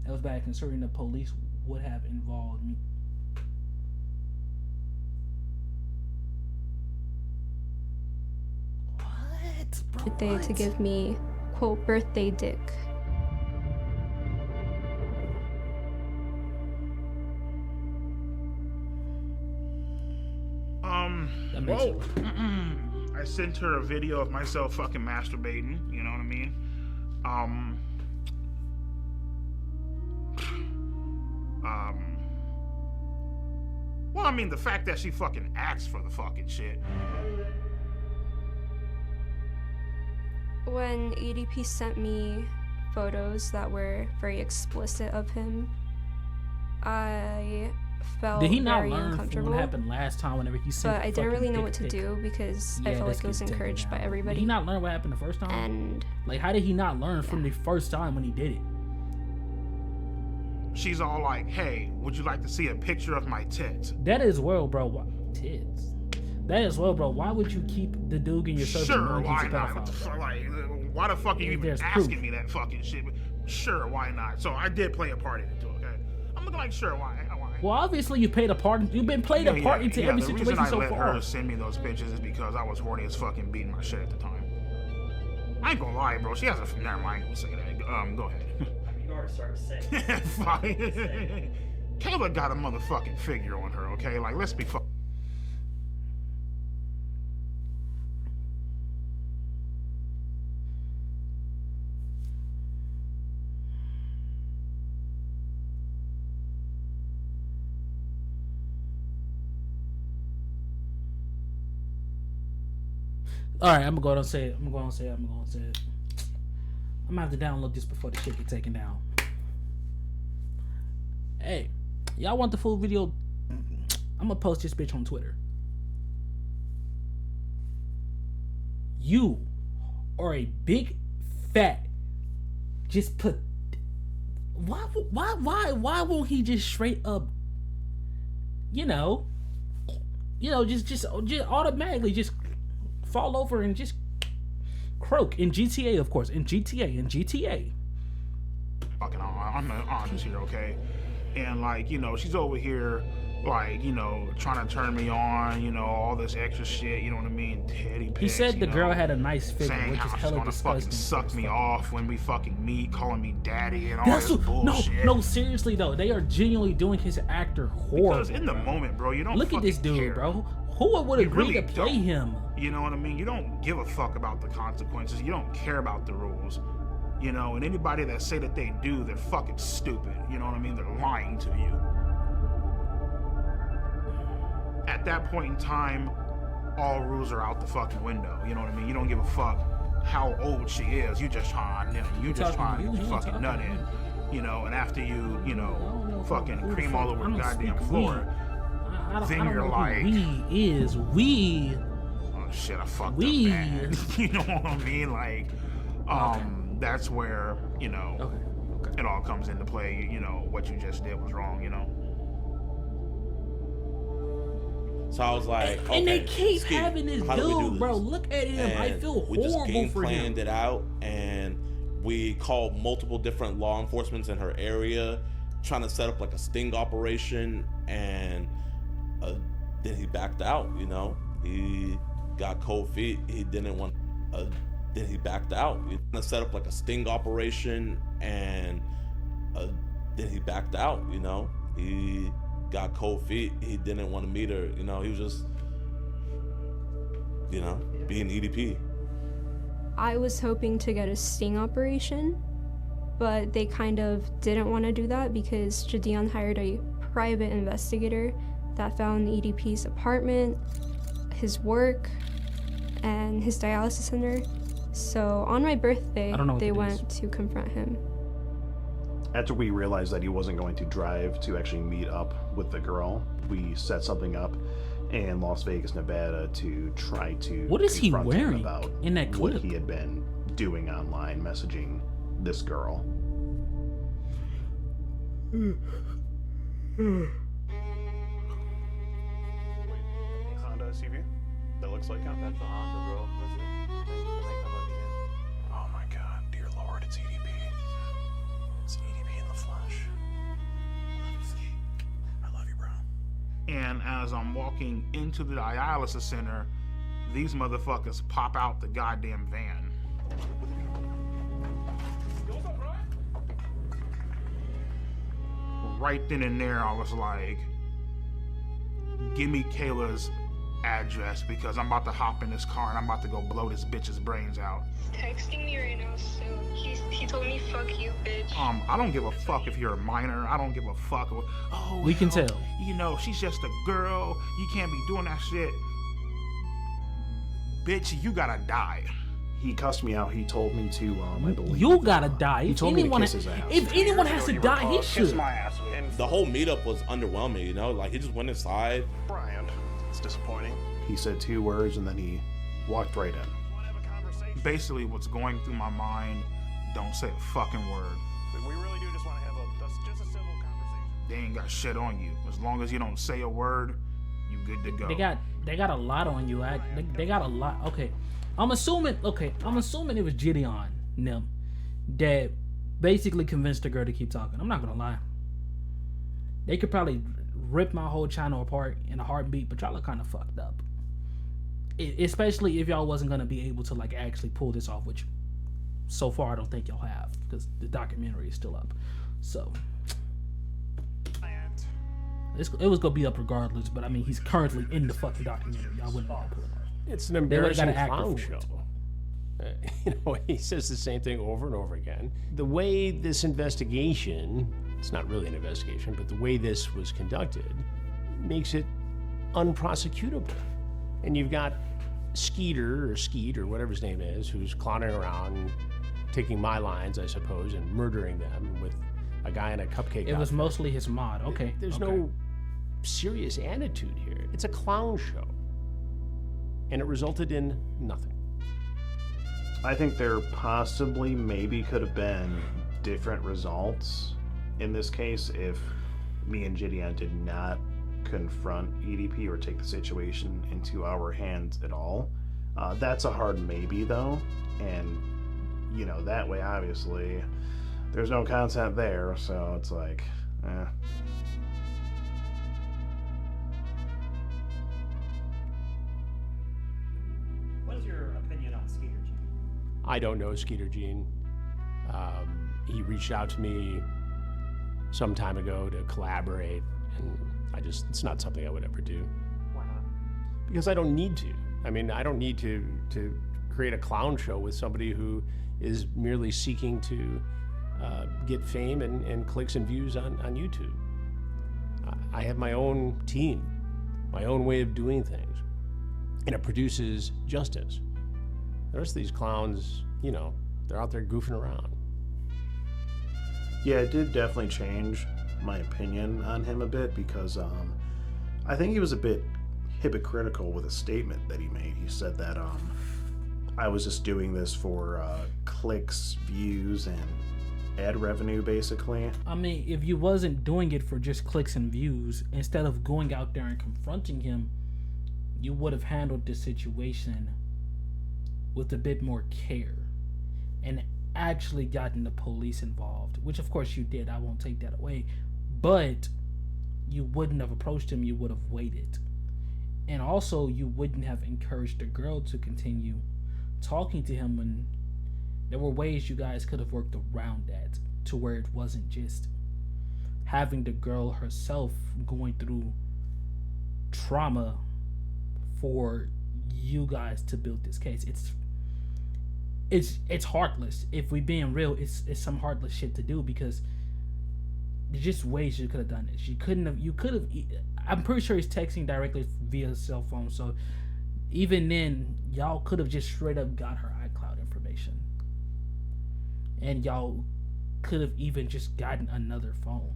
That was bad considering the police would have involved me. Birthday to give me, quote, birthday dick. Well, I sent her a video of myself fucking masturbating, you know what I mean? Well, I mean, the fact that she fucking asked for the fucking shit. When EDP sent me photos that were very explicit of him, I felt Did he not very learn uncomfortable. from what happened last time whenever he sent But I didn't really know what to do because I felt like it was keep encouraged taking by it out. everybody. Did he not learn what happened the first time? And like, how did he not learn from the first time when he did it? She's all like, hey, would you like to see a picture of my tits? That is well, bro. Tits. That is well, bro. Why would you keep the dude in your server Sure, knowing why he's a not? pedophile? Like, why the fuck are you even There's asking proof. me that fucking shit? Sure, why not? So I did play a part into it, okay? I'm looking like, sure, why? Well, obviously you played a part. You've been played a part into every situation so The reason I let far. her send me those pictures is because I was horny as fucking beating my shit at the time. I ain't gonna lie, bro. She has a... Never mind, I ain't gonna say that. Go ahead. You already started saying. Fine. Kayla got a motherfucking figure on her, okay? Like, let's be All right, I'm gonna go ahead and say it. I'm gonna say it. I'm gonna have to download this before the shit get taken down. Hey, y'all want the full video? I'm gonna post this bitch on Twitter. You are a big fat, just put. why won't he just straight up, just automatically just fall over and just croak in GTA, of course, in GTA. Fucking I'm honest here, okay? And like, she's over here like, trying to turn me on, all this extra shit, you know what I mean? Teddy pics, He said the girl had a nice figure, saying which is how she's hella gonna disgusting. fucking suck me off when we fucking meet, calling me daddy and all this bullshit. No, seriously though, they are genuinely doing his actor horrible. Because in the moment, bro, you don't look at this dude, care. bro. Who would agree to play him? You know what I mean? You don't give a fuck about the consequences. You don't care about the rules. And anybody that say that they do, they're fucking stupid. You know what I mean? They're lying to you. At that point in time, all rules are out the fucking window. You know what I mean? You don't give a fuck how old she is. You just trying to fucking nut in. And after you, fucking cream all over the goddamn floor, then you're like, we is we. Oh shit, I fucked up, man. You know what I mean? Like, that's where, it all comes into play. What you just did was wrong, So I was like, and they keep having this dude, bro. Look at him. And I feel we just horrible for him. planned it out, and we called multiple different law enforcement in her area, trying to set up like a sting operation, and then he backed out. He got cold feet. He didn't want. Then he backed out. He trying to set up like a sting operation, and then he backed out. He got cold feet. He didn't want to meet her. He was just, being EDP. I was hoping to get a sting operation, but they kind of didn't want to do that because Jadion hired a private investigator that found EDP's apartment, his work, and his dialysis center. So on my birthday, they went to confront him. After we realized that he wasn't going to drive to actually meet up with the girl, we set something up in Las Vegas, Nevada to try to What is he confront him wearing about in that clip? what he had been doing online, messaging this girl. Honda CV? That looks like him? That's a Honda, bro. Oh my god, dear lord, it's EDP. It's EDP in the flesh. I love you, bro. And as I'm walking into the dialysis center, these motherfuckers pop out the goddamn van. Right then and there, I was like, give me Kayla's address because I'm about to hop in this car and I'm about to go blow this bitch's brains out. He's texting me right now, so he told me, fuck you, bitch. I don't give a fuck if you're a minor. I don't give a fuck. Oh, we can tell. She's just a girl. You can't be doing that shit. Bitch, you gotta die. He cussed me out. He told me to, I believe. You gotta die. He told me to kiss his ass. If anyone has to die, he should. The whole meetup was underwhelming, Like, he just went inside. Brian, it's disappointing. He said 2 words and then he walked right in. Basically, what's going through my mind, don't say a fucking word. We really do just want to have just a civil conversation. They ain't got shit on you. As long as you don't say a word, you good to go. They got a lot on you. They got a lot. Okay. I'm assuming it was Gideon Nim that basically convinced the girl to keep talking. I'm not gonna lie. They could probably rip my whole channel apart in a heartbeat, but y'all are kind of fucked up. Especially if y'all wasn't gonna be able to like actually pull this off, which so far I don't think y'all have because the documentary is still up. So it was gonna be up regardless, but I mean he's currently in the fucking documentary. Y'all wouldn't want to pull it off. It's an embarrassing clown show. He says the same thing over and over again. The way this investigation, it's not really an investigation, but the way this was conducted makes it unprosecutable. And you've got Skeet or whatever his name is, who's clowning around, taking my lines, I suppose, and murdering them with a guy in a cupcake It was mostly his mod. Okay. There's no serious attitude here. It's a clown show. And it resulted in nothing. I think there possibly maybe could have been different results in this case, if me and Gideon did not confront EDP or take the situation into our hands at all, that's a hard maybe though. And, you know, that way, obviously, there's no content there, so it's like, eh. What is your opinion on Skeeter Gene? I don't know Skeeter Gene. He reached out to me some time ago to collaborate, and it's not something I would ever do. Why not? Because I don't need to. I mean, I don't need to create a clown show with somebody who is merely seeking to get fame and clicks and views on YouTube. I have my own team, my own way of doing things, and it produces justice. The rest of these clowns, you know, they're out there goofing around. Yeah, it did definitely change my opinion on him a bit because I think he was a bit hypocritical with a statement that he made. He said that I was just doing this for clicks, views, and ad revenue, basically. I mean, if you wasn't doing it for just clicks and views, instead of going out there and confronting him, you would have handled the situation with a bit more care and actually gotten the police involved, which of course you did. I won't take that away, but you wouldn't have approached him. You would have waited, and also you wouldn't have encouraged the girl to continue talking to him when there were ways you guys could have worked around that to where it wasn't just having the girl herself going through trauma for you guys to build this case. It's heartless. If we being real, it's some heartless shit to do, because there's just ways you could have done this. You could have. I'm pretty sure he's texting directly via cell phone, so even then, y'all could have just straight up got her iCloud information, and y'all could have even just gotten another phone.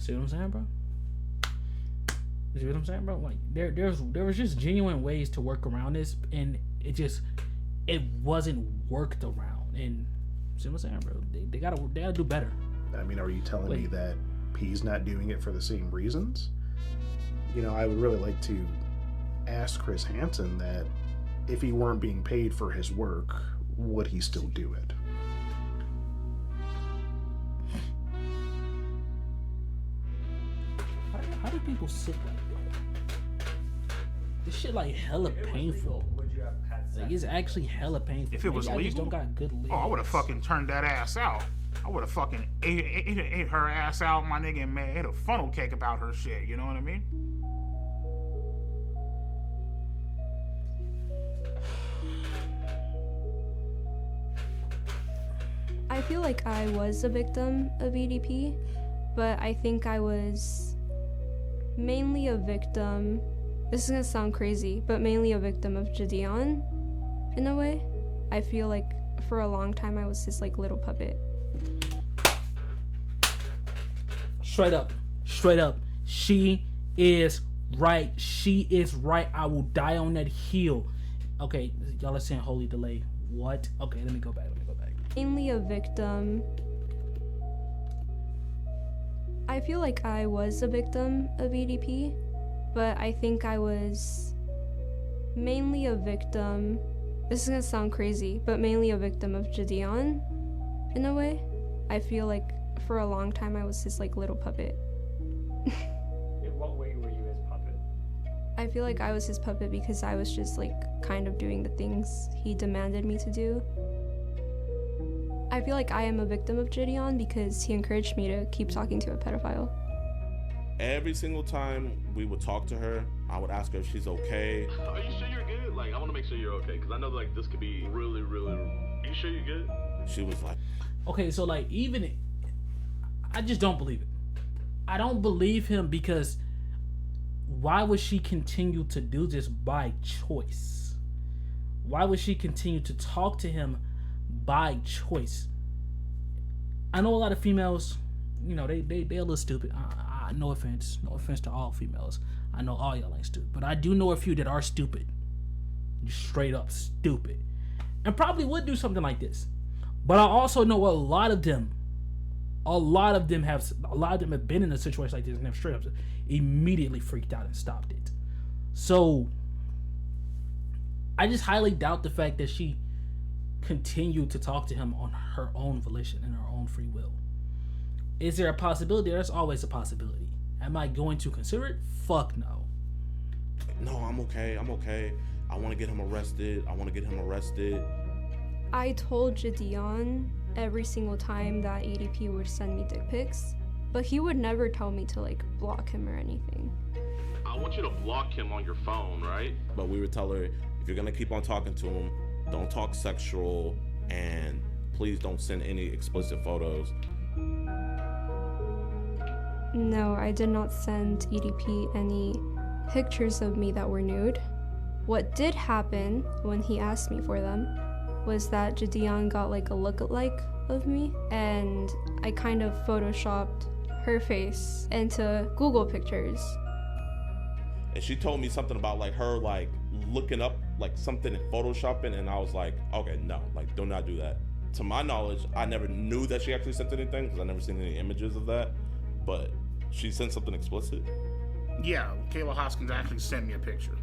See what I'm saying, bro? See what I'm saying, bro? Like there was just genuine ways to work around this, and it wasn't worked around. And see what I'm saying, bro? They gotta do better. I mean, are you telling me that he's not doing it for the same reasons? You know, I would really like to ask Chris Hansen that if he weren't being paid for his work, would he still do it? How do people sit like that? This shit like hella painful. Would you have had sex? Like, it's actually hella painful. If it was Maybe I just legal, don't got good legs. oh, I would have fucking turned that ass out. I would have fucking ate her ass out, my nigga, and made a funnel cake about her shit. You know what I mean? I feel like I was a victim of EDP, but I think I was mainly a victim. This is gonna sound crazy, but mainly a victim of Gideon, in a way. I feel like for a long time I was his like little puppet. Straight up. She is right. She is right. I will die on that hill. Okay, y'all are saying holy delay. What? Okay, let me go back. Mainly a victim. I feel like I was a victim of EDP, but I think I was mainly a victim. This is gonna sound crazy, but mainly a victim of Gideon, in a way. I feel like for a long time I was his like little puppet. In what way were you his puppet? I feel like I was his puppet because I was just like kind of doing the things he demanded me to do. I feel like I am a victim of Gideon because he encouraged me to keep talking to a pedophile. Every single time we would talk to her, I would ask her if she's okay. Are you sure you're good? Like, I want to make sure you're okay, because I know like this could be really, really. Are you sure you're good? She was like, okay, so like I just don't believe it. I don't believe him because why would she continue to do this by choice? Why would she continue to talk to him by choice? I know a lot of females, you know, they're a little stupid. no offense to all females. I know all y'all ain't stupid, but I do know a few that are stupid. Just straight up stupid. And probably would do something like this. But I also know a lot of them have been in a situation like this and have straight up immediately freaked out and stopped it. So I just highly doubt the fact that she continued to talk to him on her own volition and her own free will. Is there a possibility? There's always a possibility. Am I going to consider it? Fuck no. No, I'm okay. I want to get him arrested. I told Gideon every single time that EDP would send me dick pics, but he would never tell me to like block him or anything. I want you to block him on your phone, right? But we would tell her, if you're gonna keep on talking to him, don't talk sexual, and please don't send any explicit photos. No, I did not send EDP any pictures of me that were nude. What did happen when he asked me for them was that Gideon got like a lookalike of me, and I kind of photoshopped her face into Google pictures. And she told me something about like her like looking up like something in photoshopping, and I was like, okay, no, like do not do that. To my knowledge, I never knew that she actually sent anything because I never seen any images of that, but she sent something explicit. Yeah, Kayla Hoskins actually sent me a picture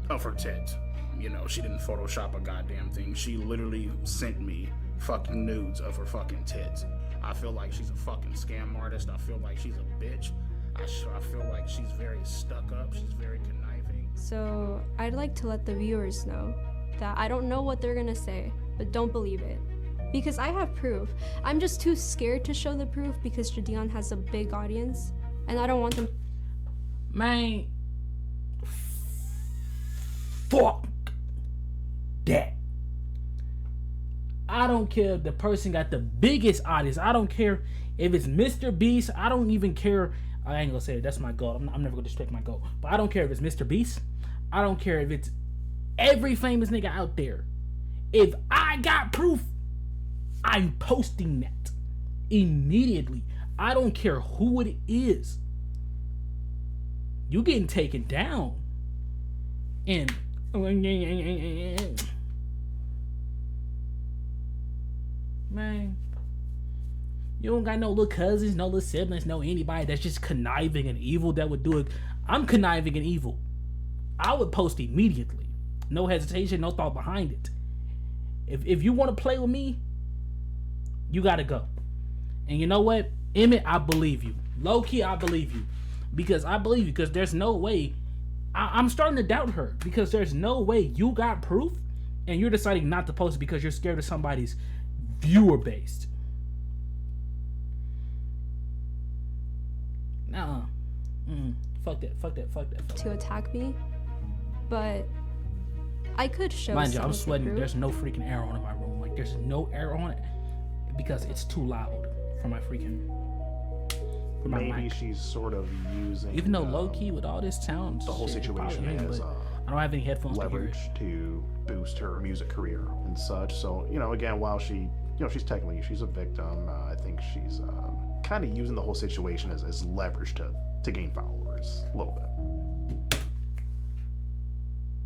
of her tits. You know, she didn't Photoshop a goddamn thing. She literally sent me fucking nudes of her fucking tits. I feel like she's a fucking scam artist. I feel like she's a bitch. I feel like she's very stuck up. She's very conniving. So I'd like to let the viewers know that I don't know what they're gonna say, but don't believe it. Because I have proof. I'm just too scared to show the proof because Gideon has a big audience, and I don't want them. Man, fuck that. I don't care if the person got the biggest audience. I don't care if it's Mr. Beast. I don't even care. I ain't gonna say it. That's my goal. I'm never gonna disrespect my goal. But I don't care if it's Mr. Beast. I don't care if it's every famous nigga out there. If I got proof, I'm posting that immediately. I don't care who it is. You getting taken down. And man, you don't got no little cousins, no little siblings, no anybody that's just conniving and evil that would do it. I'm conniving and evil. I would post immediately. No hesitation, no thought behind it. If you want to play with me, you gotta go. And you know what? Emmett, I believe you. Low key, I believe you. Because I believe you, because there's no way. I'm starting to doubt her. Because there's no way you got proof and you're deciding not to post it because you're scared of somebody's viewer base. Nuh-uh. Fuck that. To attack me. But I could show. Mind you, I'm sweating. There's no freaking air on in my room. Like, there's no air on it because it's too loud for my freaking. For my Maybe mic. she's sort of using. Even though low key with all this sound, the whole situation as I don't have any headphones leverage to boost her music career and such. So again, while she's technically she's a victim, I think she's kind of using the whole situation as leverage to gain followers a little bit.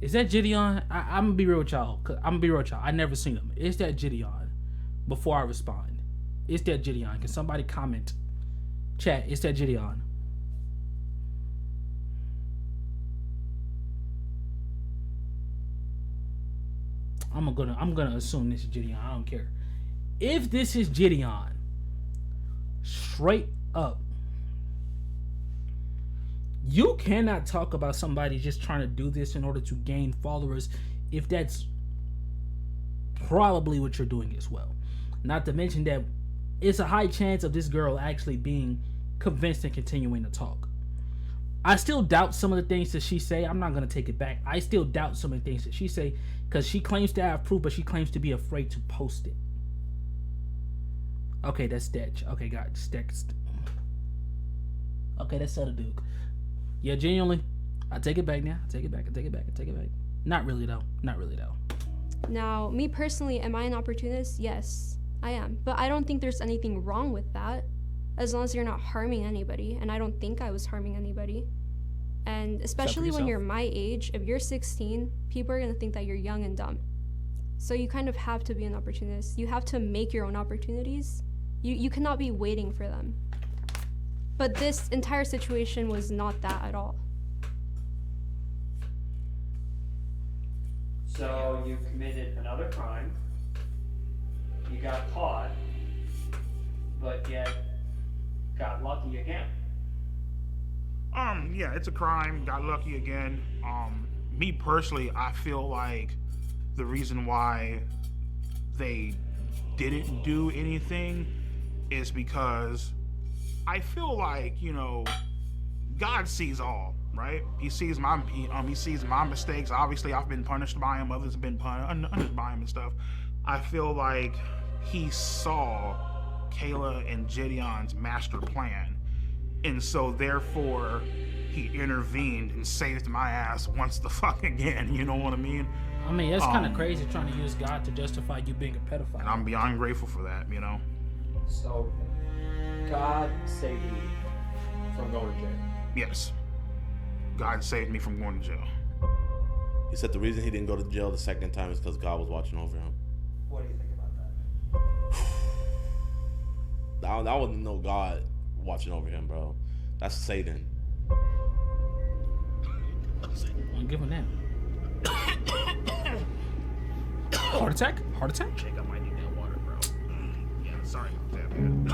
Is that Gideon? I'm gonna be real with y'all. I never seen him. Is that Gideon? Before I respond, is that Gideon? Can somebody comment? Chat, is that Gideon? I'm gonna assume this is Gideon. I don't care. If this is Gideon, straight up, you cannot talk about somebody just trying to do this in order to gain followers if that's probably what you're doing as well. Not to mention that it's a high chance of this girl actually being convinced and continuing to talk. I still doubt some of the things that she say. I'm not going to take it back. I still doubt some of the things that she say because she claims to have proof, but she claims to be afraid to post it. Okay, that's Stetch. Okay, got Stetch. Okay, that's Sutter Duke. Yeah, genuinely, I take it back now. I take it back. Not really though. Now, me personally, am I an opportunist? Yes, I am. But I don't think there's anything wrong with that. as long as you're not harming anybody. And I don't think I was harming anybody. And especially when you're my age, if you're 16, people are going to think that you're young and dumb. So you kind of have to be an opportunist. You have to make your own opportunities. You cannot be waiting for them. But this entire situation was not that at all. So you committed another crime. You got caught, but yet got lucky again. Yeah, it's a crime. Got lucky again. Me personally, I feel like the reason why they didn't do anything is because I feel like, you know, God sees all, right? He sees my mistakes. Obviously, I've been punished by him. Others have been punished by him and stuff. I feel like he saw Kayla and Gideon's master plan, and so therefore he intervened and saved my ass once the fuck again. You know what I mean? I mean, it's kind of crazy trying to use God to justify you being a pedophile. And I'm beyond grateful for that, you know? So, God saved you from going to jail? Yes. God saved me from going to jail. He said the reason he didn't go to jail the second time is because God was watching over him. What do you think about that? That wasn't no God watching over him, bro. That's Satan. I'm giving that. Heart attack? Heart attack? I think I might need that water, bro. Yeah, sorry about that, man.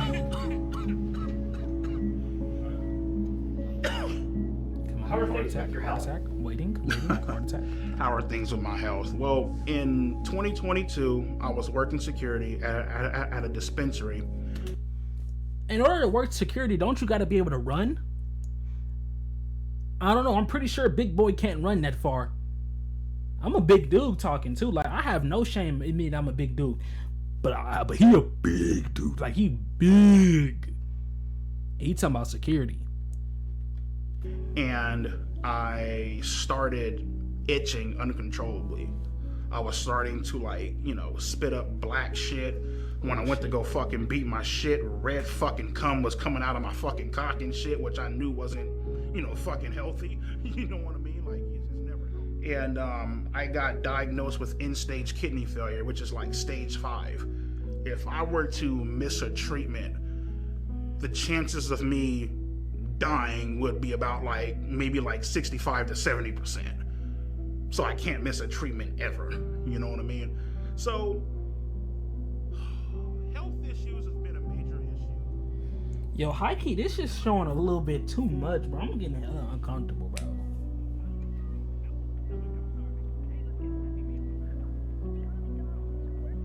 How are things with your health? Waiting, heart attack. How are things with my health? Well, in 2022, I was working security at a dispensary. In order to work security, don't you got to be able to run? I don't know. I'm pretty sure Big Boy can't run that far. I'm a big dude talking too. Like, I have no shame in me that I'm a big dude. But he a big dude. Like, he big. He talking about security. And I started itching uncontrollably. I was starting to, like, you know, spit up black shit. When I went to go fucking beat my shit, red fucking cum was coming out of my fucking cock and shit, which I knew wasn't, you know, fucking healthy. You know what I mean? Like, it's never healthy. And I got diagnosed with end-stage kidney failure, which is like stage 5. If I were to miss a treatment, the chances of me dying would be about like maybe like 65 to 70%. So I can't miss a treatment ever. You know what I mean? So health issues has been a major issue. Yo, high key, this is showing a little bit too much, bro. I'm getting hella uncomfortable, bro.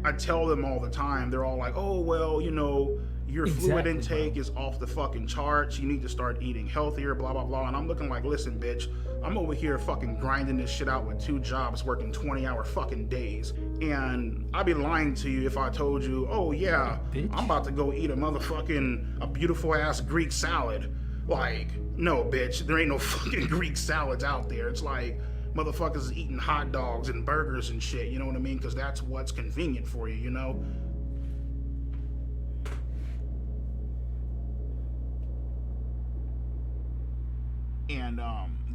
I tell them all the time, they're all like, oh, well, you know, your fluid intake is off the fucking charts. You need to start eating healthier, blah, blah, blah. And I'm looking like, listen, bitch, I'm over here fucking grinding this shit out with 2 jobs, working 20-hour fucking days. And I'd be lying to you if I told you, oh, yeah, bitch, I'm about to go eat a beautiful ass Greek salad. Like, no, bitch, there ain't no fucking Greek salads out there. It's like motherfuckers is eating hot dogs and burgers and shit, you know what I mean? Because that's what's convenient for you, you know? And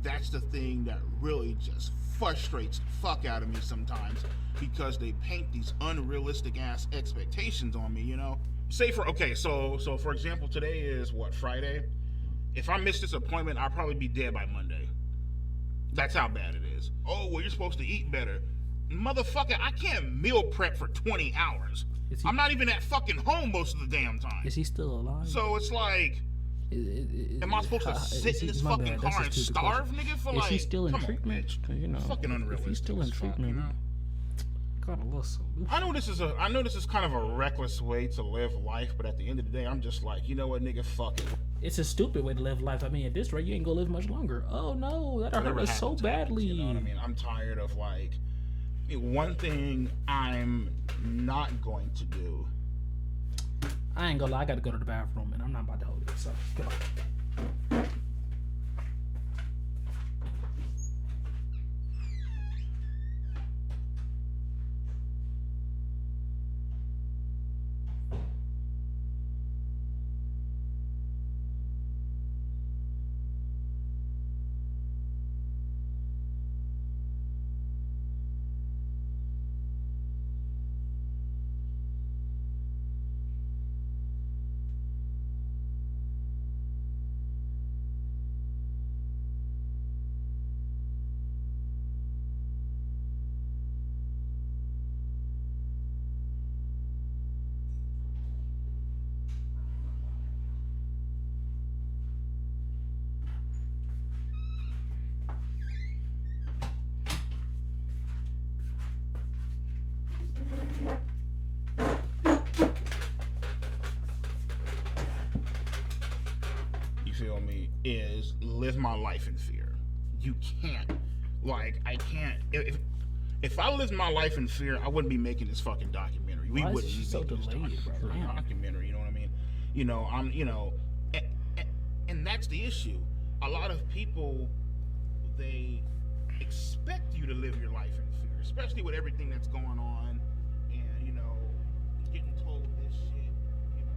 that's the thing that really just frustrates the fuck out of me sometimes, because they paint these unrealistic ass expectations on me, you know? So for example, today is what, Friday? If I miss this appointment, I'll probably be dead by Monday. That's how bad it is. Oh, well, you're supposed to eat better. Motherfucker, I can't meal prep for 20 hours. I'm not even at fucking home most of the damn time. Is he still alive? So it's like, am I supposed to sit in this fucking car and starve, nigga, for like... Is he still in treatment? You know, fucking unrealistic. If he's still in treatment, you know? Got a little solution. I know this is kind of a reckless way to live life, but at the end of the day, I'm just like, you know what, nigga, fuck it. It's a stupid way to live life. I mean, at this rate, you ain't gonna live much longer. Oh no, that hurt us so badly. You know what I mean? I'm tired of, like, one thing I'm not going to do. I ain't gonna lie, I gotta go to the bathroom, and I'm not about to hold it, so goodbye. feel me, is live my life in fear. You can't. Like, I can't. If I lived my life in fear, I wouldn't be making this fucking documentary. We wouldn't be making this documentary. You know what I mean? You know, and that's the issue. A lot of people, they expect you to live your life in fear, especially with everything that's going on, and you know, getting told this shit. You know,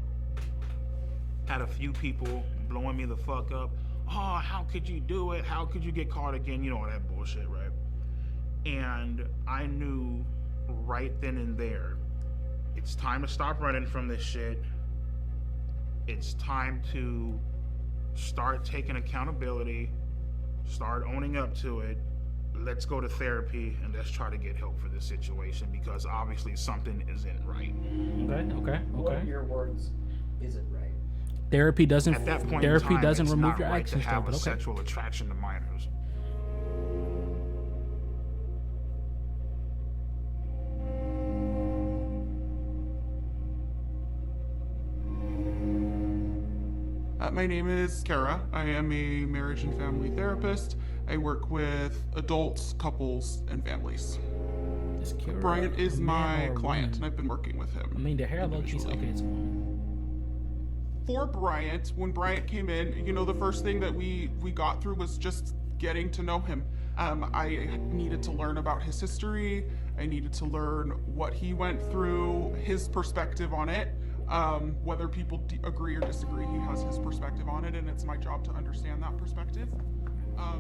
had a few people blowing me the fuck up. Oh, how could you do it? How could you get caught again? You know, all that bullshit, right? And I knew right then and there, it's time to stop running from this shit. It's time to start taking accountability, start owning up to it. Let's go to therapy and let's try to get help for this situation, because obviously something isn't right. Okay. What in your words isn't right? Therapy doesn't. At that point therapy in time, doesn't it's remove not your right actions. to have though, a but okay. sexual attraction to minors. My name is Kara. I am a marriage and family therapist. I work with adults, couples, and families. Is Kara Bryant is a man my or a client, woman? and I've been working with him. I mean, the hair looks okay. It's a woman. For Bryant, when Bryant came in, you know, the first thing that we got through was just getting to know him. I needed to learn about his history. I needed to learn what he went through, his perspective on it. Whether people agree or disagree, he has his perspective on it, and it's my job to understand that perspective. I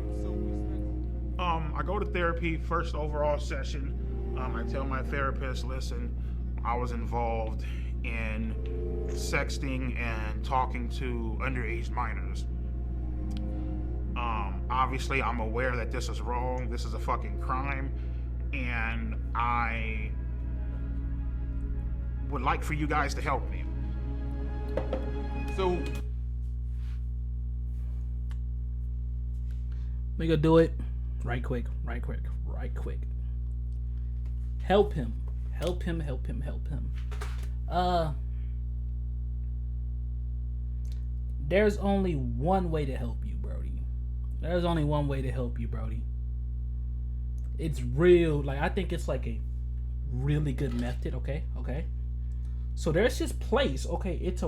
go to therapy, first overall session. I tell my therapist, listen, I was involved in sexting and talking to underage minors. Obviously, I'm aware that this is wrong. This is a fucking crime, and I would like for you guys to help me. So, we gonna do it right quick. Help him. There's only one way to help you, Brody. It's real. Like, I think it's like a really good method. Okay. So there's this place. Okay, it's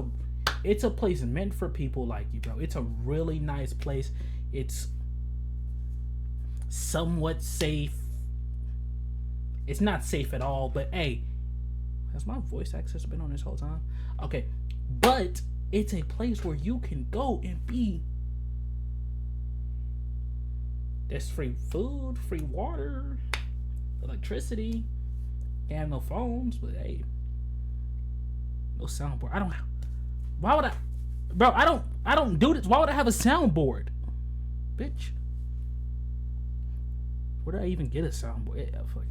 a place meant for people like you, bro. It's a really nice place. It's somewhat safe. It's not safe at all, but hey, has my voice access been on this whole time? Okay, but it's a place where you can go and be. There's free food, free water, electricity. You have no phones, but hey, no soundboard. Why would I? Bro, I don't do this. Why would I have a soundboard? Bitch. Where did I even get a soundboard? Yeah, fuck it.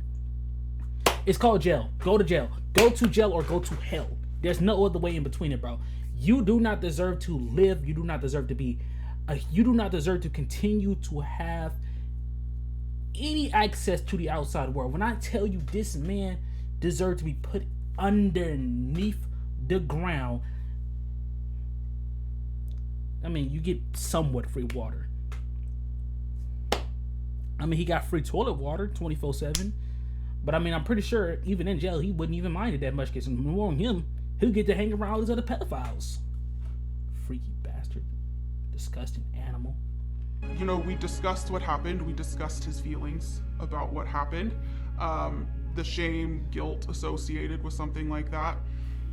It's called jail. Go to jail. Go to jail or go to hell. There's no other way in between it, bro. You do not deserve to live. You do not deserve to be. You do not deserve to continue to have any access to the outside world. When I tell you this man deserved to be put underneath the ground, I mean, you get somewhat free water. I mean, he got free toilet water 24/7. But I mean, I'm pretty sure even in jail, he wouldn't even mind it that much. Because knowing him, he'll get to hang around all these other pedophiles. Freaky bastard. Disgusting animal. You know, we discussed what happened. We discussed his feelings about what happened. The shame, guilt associated with something like that.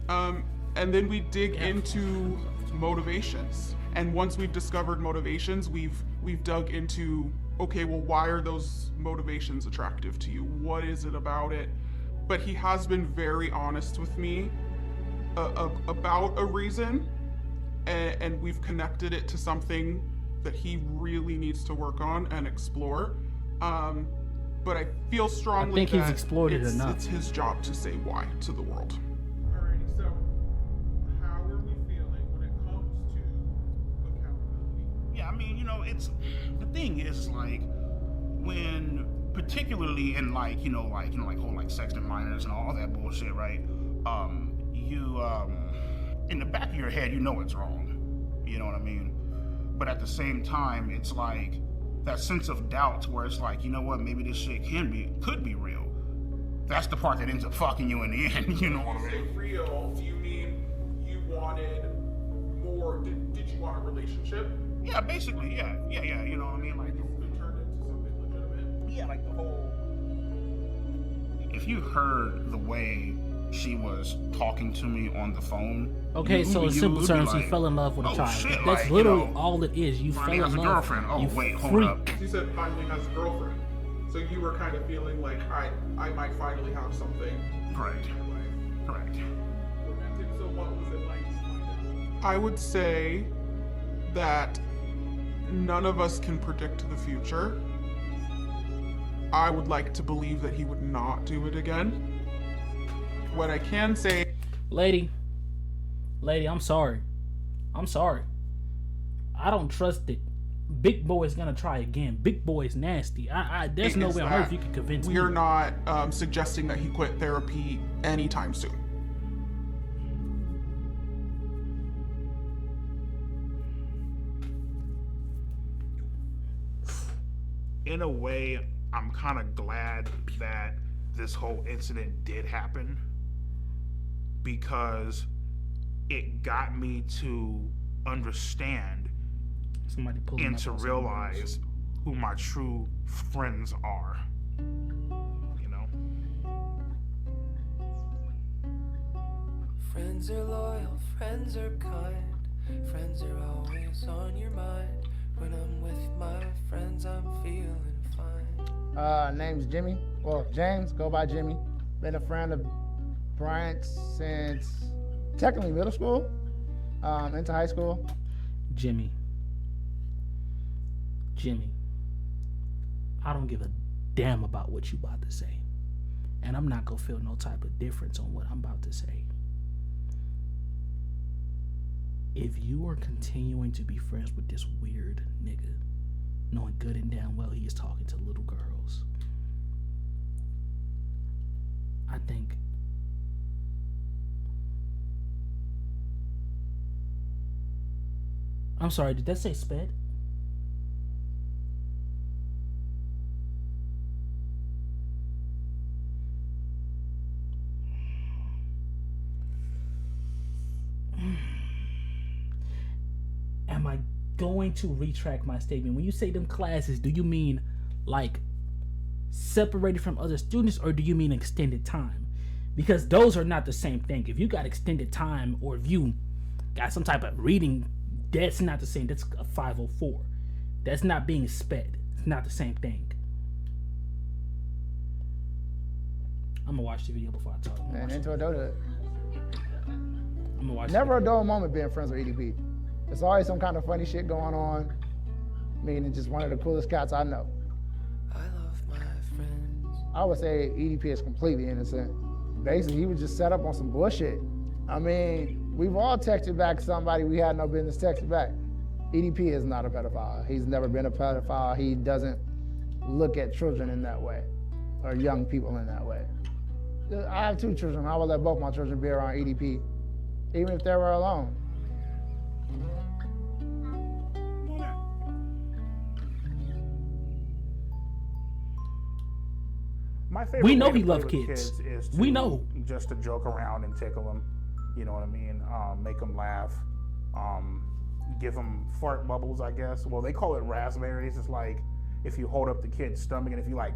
And then we dig into motivations. And once we've discovered motivations, we've dug into, okay, well, why are those motivations attractive to you? What is it about it? But he has been very honest with me about a reason, and we've connected it to something that he really needs to work on and explore. But I feel strongly that he's explored it enough. It's his job to say why to the world. Alrighty, so how are we feeling when it comes to accountability? Yeah, I mean, you know, it's the thing is like when particularly in like whole like sexting minors and all that bullshit, right? You in the back of your head, you know it's wrong. You know what I mean? but at the same time, it's like that sense of doubt where it's like, you know what, maybe this shit could be real. That's the part that ends up fucking you in the end, you know what I mean? When you say real, do you mean you wanted more, did you want a relationship? Yeah, basically, yeah, you know what I mean? Like, it turned into something legitimate? Yeah, like the whole... If you heard the way she was talking to me on the phone... Okay, so in simple terms, you fell in love with a child. Shit, That's like, literally you know, all it is. You fell in love. Finally has a girlfriend. Oh, wait, hold freak. up. You said finally has a girlfriend. So you were kind of feeling like I might finally have something. Correct. Romantic. So what was it like to find out? I would say that none of us can predict the future. I would like to believe that he would not do it again. What I can say... Lady, I'm sorry. I don't trust it. Big boy is gonna try again. Big boy is nasty. There's no way on earth you can convince me. We are not suggesting that he quit therapy anytime soon. In a way, I'm kind of glad that this whole incident did happen, because it got me to understand and to realize who my true friends are. You know? Friends are loyal, friends are kind, friends are always on your mind. When I'm with my friends, I'm feeling fine. Name's Jimmy. Well, James, go by Jimmy. Been a friend of Bryant since technically middle school, into high school. Jimmy, I don't give a damn about what you about to say. And I'm not gonna feel no type of difference on what I'm about to say. If you are continuing to be friends with this weird nigga, knowing good and damn well he is talking to little girls, I think I'm sorry, did that say sped? Am I going to retract my statement? When you say them classes, do you mean like separated from other students, or do you mean extended time? Because those are not the same thing. If you got extended time, or if you got some type of reading, that's not the same. That's a 504. That's not being sped. It's not the same thing. I'm gonna watch the video before I talk. Man, into adulthood. I'm gonna watch. Never a dull moment being friends with EDP. There's always some kind of funny shit going on. Meaning just one of the coolest cats I know. I love my friends. I would say EDP is completely innocent. Basically, he was just set up on some bullshit. I mean, we've all texted back somebody we had no business texting back. EDP is not a pedophile. He's never been a pedophile. He doesn't look at children in that way, or young people in that way. I have 2 children. I would let both my children be around EDP, even if they were alone. My favorite we know way to he play loves with kids. Is to We know. Just to joke around and tickle them. You know what I mean? Make them laugh. Give them fart bubbles, I guess. Well, they call it raspberries. It's like if you hold up the kid's stomach and if you like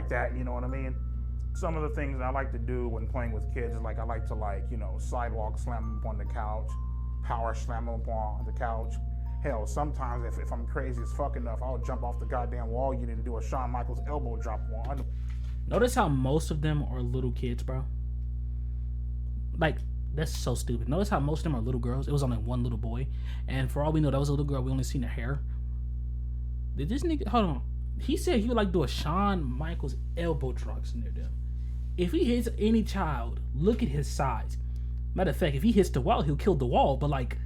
that, you know what I mean? Some of the things that I like to do when playing with kids is like I like to sidewalk slam them up on the couch, power slam them up on the couch. Hell, sometimes if I'm crazy as fuck enough, I'll jump off the goddamn wall unit and do a Shawn Michaels elbow drop on. Notice how most of them are little kids, bro. Like, that's so stupid. Notice how most of them are little girls. It was only one little boy. And for all we know, that was a little girl. We only seen her hair. Did this nigga... Hold on. He said he would like do a Shawn Michaels elbow drops in there, though. If he hits any child, look at his size. Matter of fact, if he hits the wall, he'll kill the wall. But, like...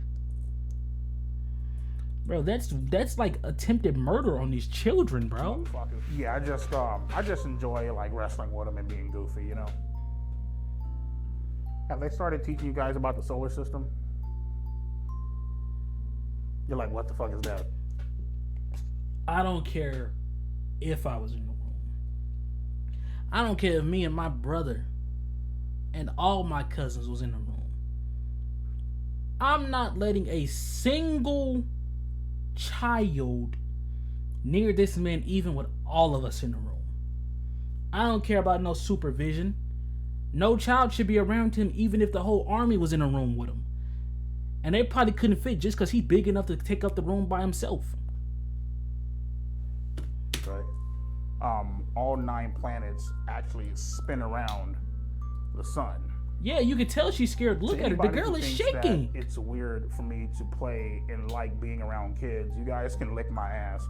Bro, that's like attempted murder on these children, bro. Yeah, I just enjoy like wrestling with them and being goofy, you know. Have they started teaching you guys about the solar system? You're like, what the fuck is that? I don't care if I was in the room. I don't care if me and my brother and all my cousins was in the room. I'm not letting a single child near this man, even with all of us in the room. I don't care about no supervision. No child should be around him, even if the whole army was in a room with him. And they probably couldn't fit just because he's big enough to take up the room by himself. Right. All 9 planets actually spin around the sun. Yeah, you can tell she's scared. Look at her. The girl is shaking. It's weird for me to play and like being around kids. You guys can lick my ass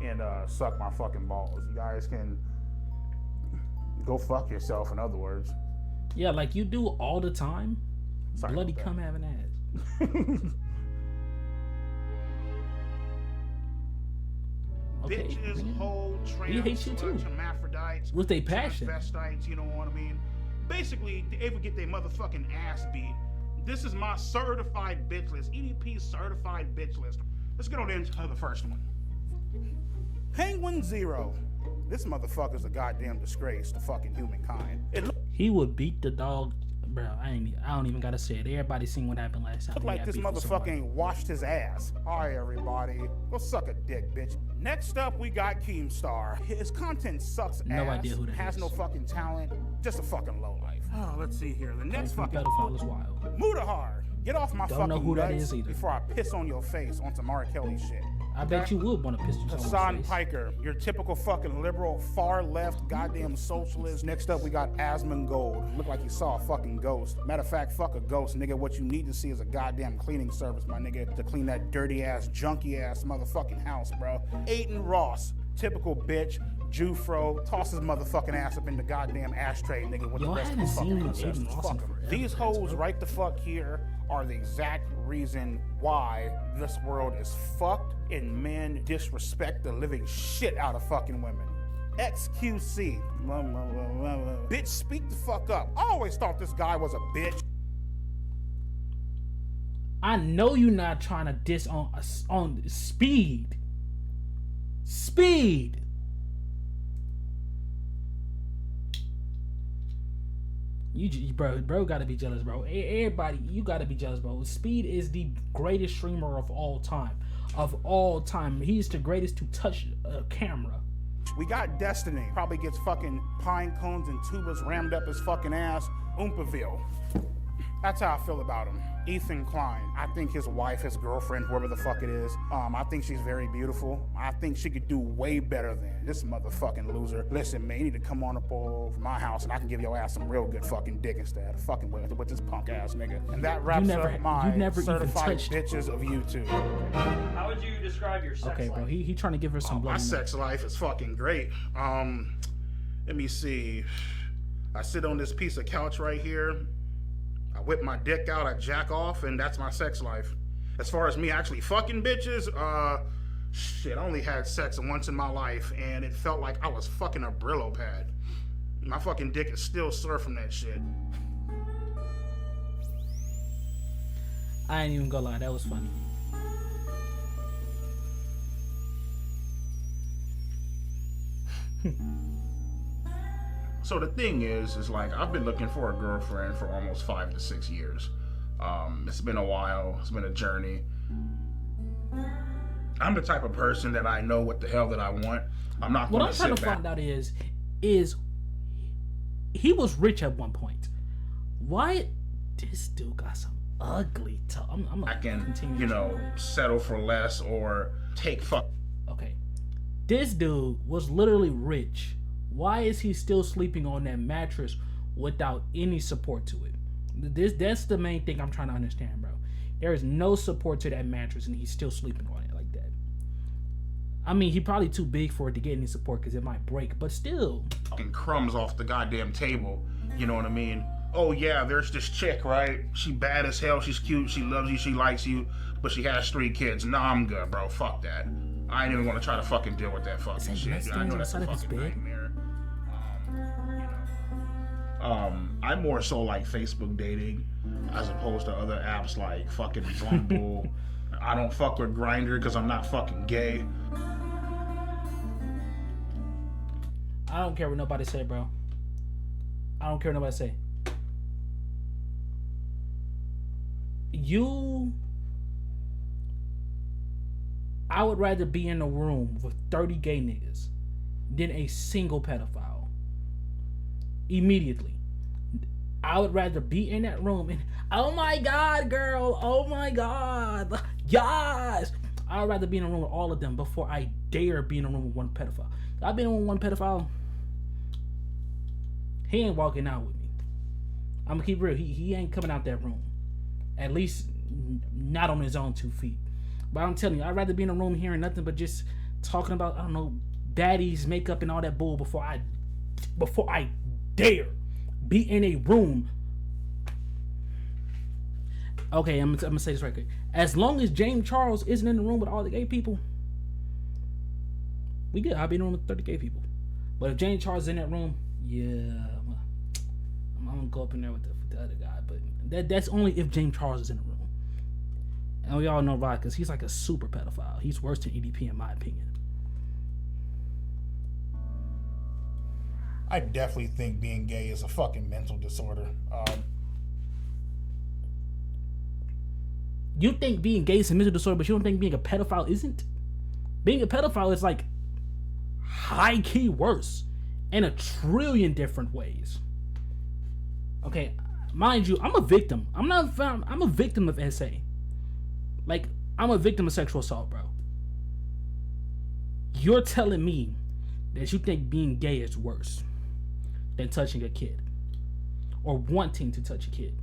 and suck my fucking balls. You guys can go fuck yourself, in other words. Yeah, like you do all the time. Sorry, bloody come have an ass. Okay, bitches, whole tramps, hermaphrodites, with their passion, transvestites, you know what I mean? Basically, they ever get their motherfucking ass beat. This is my certified bitch list. EDP certified bitch list. Let's get on into the first one. Penguin Zero. This motherfucker's a goddamn disgrace to fucking humankind. He would beat the dog. Bro, I don't even gotta say it. Everybody seen what happened last time. Look like this motherfucking washed his ass. Hi, everybody. Go suck a dick, bitch. Next up, we got Keemstar. His content sucks ass. No idea who that has is. no fucking talent. Just a fucking lowlife. Oh, let's see here. The next fucking pedophile is wild. Mudahar. Get off my Don't know fucking who that nuts is either. before I piss on your face on some R. Kelly shit. I bet you would want to piss yourself Hassan Piker, your typical fucking liberal, far left, goddamn socialist. Next up, we got Asmongold. Look like he saw a fucking ghost. Matter of fact, fuck a ghost, nigga. What you need to see is a goddamn cleaning service, my nigga, to clean that dirty ass, junky ass motherfucking house, bro. Aiden Ross, typical bitch. Jufro, toss his motherfucking ass up in the goddamn ashtray, nigga, with the rest of the fucking ancestors. Fuck 'em. These hoes right the fuck here are the exact reason why this world is fucked and men disrespect the living shit out of fucking women. XQC. Bitch, speak the fuck up. I always thought this guy was a bitch. I know you're not trying to diss on Speed. Speed. Bro gotta be jealous, bro. Everybody, you gotta be jealous, bro. Speed is the greatest streamer of all time. He's the greatest to touch a camera. We got Destiny. Probably gets fucking pine cones and tubas rammed up his fucking ass. Oompaville. That's how I feel about him. Ethan Klein. I think his wife, his girlfriend, whoever the fuck it is, I think she's very beautiful. I think she could do way better than this motherfucking loser. Listen, man, you need to come on up over my house and I can give your ass some real good fucking dick instead of fucking with this punk ass nigga. And that wraps up my certified bitches of YouTube. How would you describe your sex life? Okay, bro, he trying to give her some blood. My sex life is fucking great. Let me see. I sit on this piece of couch right here. I whip my dick out, I jack off, and that's my sex life. As far as me actually fucking bitches, shit, I only had sex once in my life, and it felt like I was fucking a Brillo pad. My fucking dick is still sore from that shit. I ain't even gonna lie, that was funny. So the thing is like, I've been looking for a girlfriend for almost 5 to 6 years. It's been a while. It's been a journey. I'm the type of person that I know what the hell that I want. I'm not going to sit back. What I'm trying to find out is he was rich at one point. Why this dude got some ugly stuff? I can, settle for less or take fuck. Okay. This dude was literally rich. Why is he still sleeping on that mattress without any support to it? That's the main thing I'm trying to understand, bro. There is no support to that mattress and he's still sleeping on it like that. I mean, he probably too big for it to get any support because it might break, but still. Fucking crumbs off the goddamn table. You know what I mean? Oh yeah, there's this chick, right? She bad as hell, she's cute, she loves you, she likes you, but she has 3 kids. Nah, I'm good, bro. Fuck that. I ain't even gonna try to fucking deal with that fucking shit. I know that's a fucking nightmare. I more so like Facebook dating as opposed to other apps like fucking Bumble, I don't fuck with Grindr because I'm not fucking gay. I don't care what nobody say, bro. I don't care what nobody say. I would rather be in a room with 30 gay niggas than a single pedophile. Immediately. I would rather be in that room and, oh my God, girl, oh my God, yes. I would rather be in a room with all of them before I dare be in a room with one pedophile. I've been in with one pedophile. He ain't walking out with me. I'm gonna keep real. He ain't coming out that room. At least not on his own 2 feet. But I'm telling you, I'd rather be in a room hearing nothing but just talking about, I don't know, daddy's makeup and all that bull before I dare be in a room. Okay, I'm gonna say this right quick. As long as James Charles isn't in the room with all the gay people, we good. I'll be in the room with 30 gay people. But if James Charles is in that room, yeah, I'm gonna go up in there with the other guy. But that's only if James Charles is in the room. And we all know why, because he's like a super pedophile. He's worse than EDP in my opinion. I definitely think being gay is a fucking mental disorder. You think being gay is a mental disorder, but you don't think being a pedophile isn't? Being a pedophile is like high key worse in a trillion different ways. Okay, mind you, I'm a victim. I'm a victim of SA. Like, I'm a victim of sexual assault, bro. You're telling me that you think being gay is worse than touching a kid or wanting to touch a kid.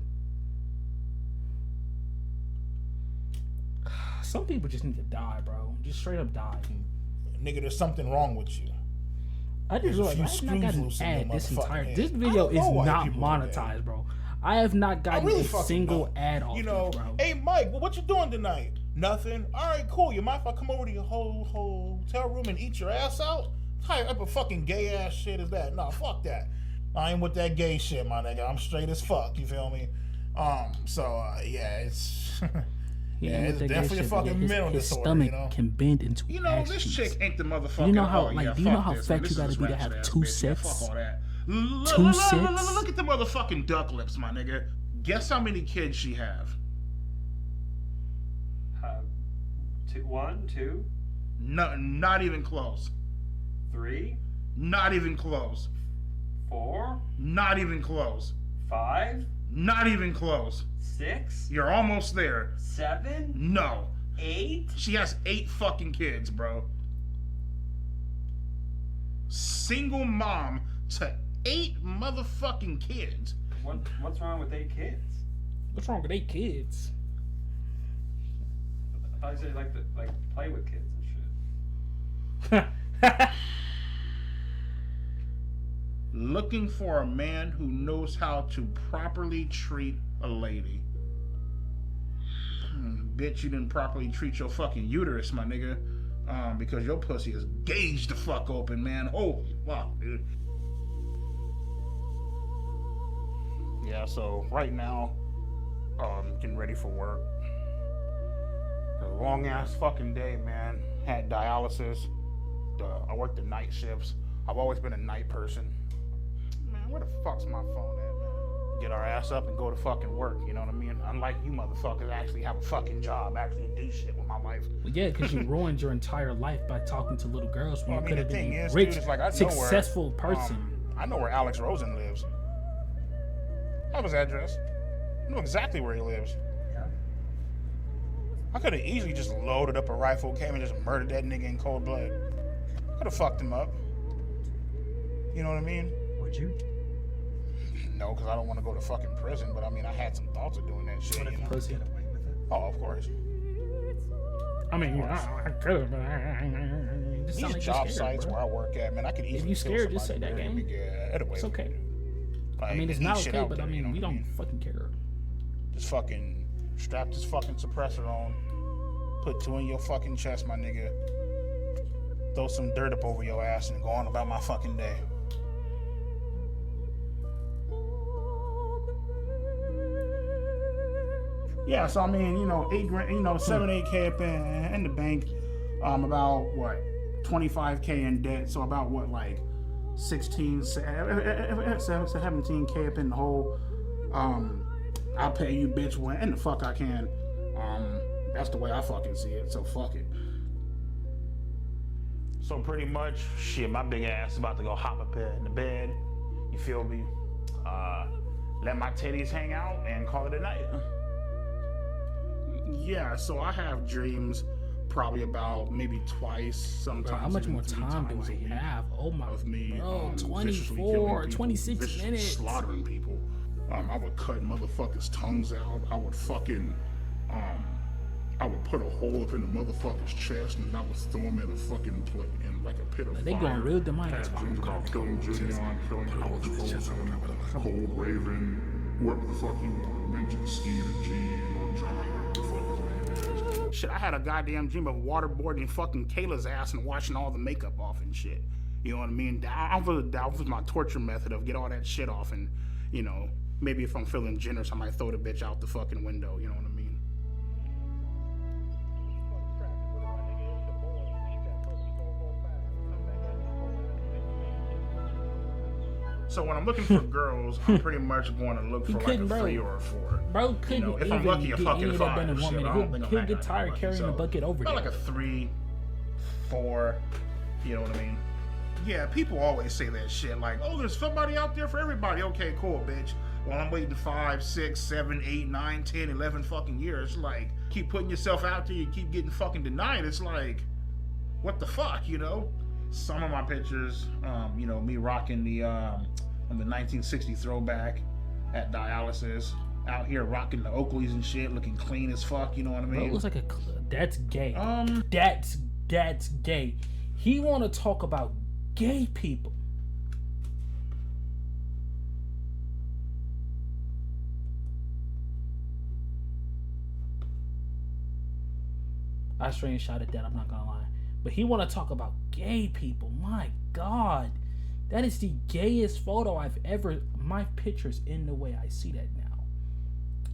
Some people just need to die, bro. Just straight up die. Nigga, there's something wrong with you. I just realized I have not gotten an ad this entire. This video is not monetized, bro. I have not gotten a single ad off. You know, this, bro. Hey Mike, what you doing tonight? Nothing. All right, cool. You mind if I come over to your whole hotel room and eat your ass out? What type of fucking gay ass shit is that? Nah, fuck that. I ain't with that gay shit, my nigga. I'm straight as fuck. You feel me? Yeah, it's. Yeah, it's definitely a fucking mental disorder. Stomach, you know, can bend into. You know, this chick ain't the motherfucker. You know how do you know how fat you gotta be to have 2 sets? Fuck all that. 2 sets. Look at the motherfucking duck lips, my nigga. Guess how many kids she have? 1, 2. No, not even close. 3. Not even close. 4. Not even close. 5. Not even close. 6. You're almost there. 7. No. 8. She has 8 fucking kids, bro. Single mom to 8 motherfucking kids. What's wrong with 8 kids? What's wrong with 8 kids? I thought you said you like to play with kids and shit. Looking for a man who knows how to properly treat a lady. Bitch, you didn't properly treat your fucking uterus, my nigga. Because your pussy is gauged the fuck open, man. Holy fuck, dude. Yeah, so right now, getting ready for work. A long ass fucking day, man. Had dialysis. I worked the night shifts. I've always been a night person. Man, where the fuck's my phone at, man? Get our ass up and go to fucking work, you know what I mean? Unlike you motherfuckers actually have a fucking job, actually do shit with my life. Well, yeah, because you ruined your entire life by talking to little girls when you could have been a is, rich, dude, like, I know successful where, person. I know where Alex Rosen lives. I have his address. I know exactly where he lives. Yeah. I could have easily just loaded up a rifle, came and just murdered that nigga in cold blood. Could have fucked him up. You know what I mean? Would you? No, because I don't want to go to fucking prison, but I mean, I had some thoughts of doing that shit. What if you Pussy. get away with it? Oh, of course. I mean, I could have, but These job sites where I work at, man, I could easily. If you scared, just say that game. It's okay. Like, I mean, it's not okay, but there, I mean, you know we what don't fucking care. Just fucking strap this fucking suppressor on. Put 2 in your fucking chest, my nigga. Throw some dirt up over your ass and go on about my fucking day. Yeah, so I mean, you know, $8K up in the bank, about what, 25K in debt, so about what, like 17K up in the hole. I'll pay you, bitch, when the fuck I can. That's the way I fucking see it, so fuck it. So pretty much, shit, my big ass is about to go hop up in the bed, you feel me? Let my titties hang out and call it a night. Yeah, so I have dreams probably about maybe twice, sometimes. Bro, how much more time do I have? Oh my, of me, 24, 26 minutes. Slaughtering people. I would cut motherfuckers' tongues out. I would fucking, I would put a hole up in the motherfucker's chest and I would throw him in a fucking plate, in like a pit of fire. They going real demonic. Dreams about killing Gideon, killing Cold Raven, whoever the fuck you want. Mention Steve and G or John. Shit, I had a goddamn dream of waterboarding fucking Kayla's ass and washing all the makeup off and shit. You know what I mean? That was my torture method of get all that shit off and, you know, maybe if I'm feeling generous, I might throw the bitch out the fucking window. You know what I mean? So when I'm looking for girls, I'm pretty much going to look for like a 3 or a 4. Bro couldn't if I'm lucky, a fucking 5. He'll get tired carrying the bucket over there. Like a 3, 4. You know what I mean? Yeah, people always say that shit like, oh, there's somebody out there for everybody. Okay, cool, bitch. Well, I'm waiting 5, 6, 7, 8, 9, 10, 11 fucking years. Like, keep putting yourself out there, you keep getting fucking denied. It's like, what the fuck, you know? Some of my pictures, you know, me rocking the 1960 throwback at dialysis, out here rocking the Oakleys and shit, looking clean as fuck. You know what I mean? Bro, it looks like that's gay. That's gay. He want to talk about gay people. I screenshotted that. I'm not gonna lie. But he want to talk about gay people. My God. That is the gayest photo I've ever... My picture's in the way. I see that now.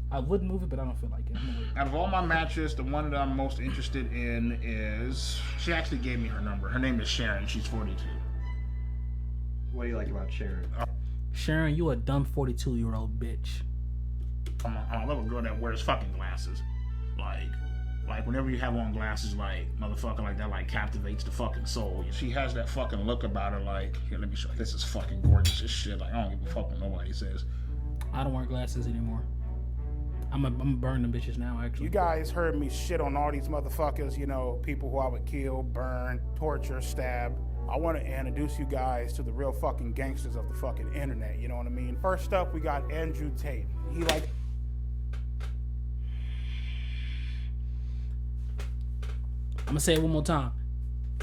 I would move it, but I don't feel like it. Out of all my matches, the one that I'm most interested in is... She actually gave me her number. Her name is Sharon. She's 42. What do you like about Sharon? Sharon, you a dumb 42-year-old bitch. I love a girl that wears fucking glasses. Like, whenever you have on glasses, like, motherfucker like that, like, captivates the fucking soul. She has that fucking look about her, like, here, let me show you. This is fucking gorgeous as shit. Like, I don't give a fuck what nobody says. I don't wear glasses anymore. I'm a burn them bitches now, actually. You guys heard me shit on all these motherfuckers, you know, people who I would kill, burn, torture, stab. I want to introduce you guys to the real fucking gangsters of the fucking internet, you know what I mean? First up, we got Andrew Tate. He, like... I'm gonna say it one more time.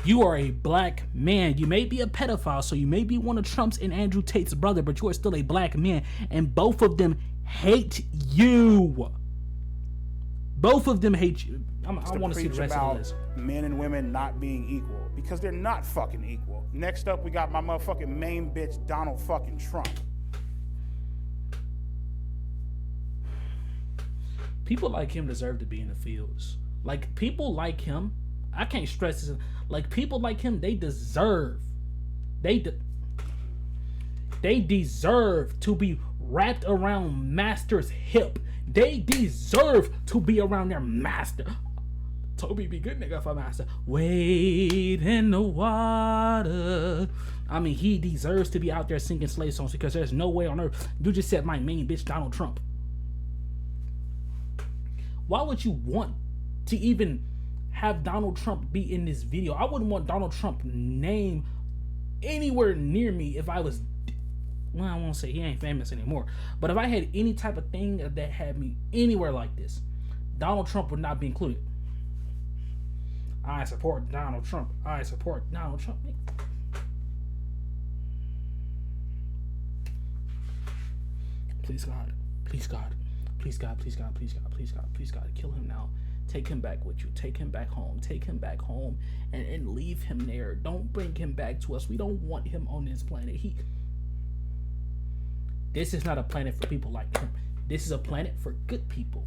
You are a black man. You may be a pedophile, so you may be one of Trump's and Andrew Tate's brother, but you are still a black man, and both of them hate you. Both of them hate you. I want to see the rest of this. Men and women not being equal, because they're not fucking equal. Next up, we got my motherfucking main bitch, Donald fucking Trump. People like him deserve to be in the fields. Like, people like him, I can't stress this. Like, people like him, they deserve. They deserve to be wrapped around master's hip. They deserve to be around their master. Toby be good nigga for master. Wade in the water. I mean, he deserves to be out there singing slave songs, because there's no way on earth you just said my main bitch Donald Trump. Why would you want to even have Donald Trump be in this video? I wouldn't want Donald Trump's name anywhere near me if I was, well, I won't say he ain't famous anymore, but if I had any type of thing that had me anywhere like this, Donald Trump would not be included. I support Donald Trump. I support Donald Trump. Please God, please God, please God, please God, please God, please God, please God, kill him now. Take him back with you. Take him back home. Take him back home and leave him there. Don't bring him back to us. We don't want him on this planet. This is not a planet for people like him. This is a planet for good people.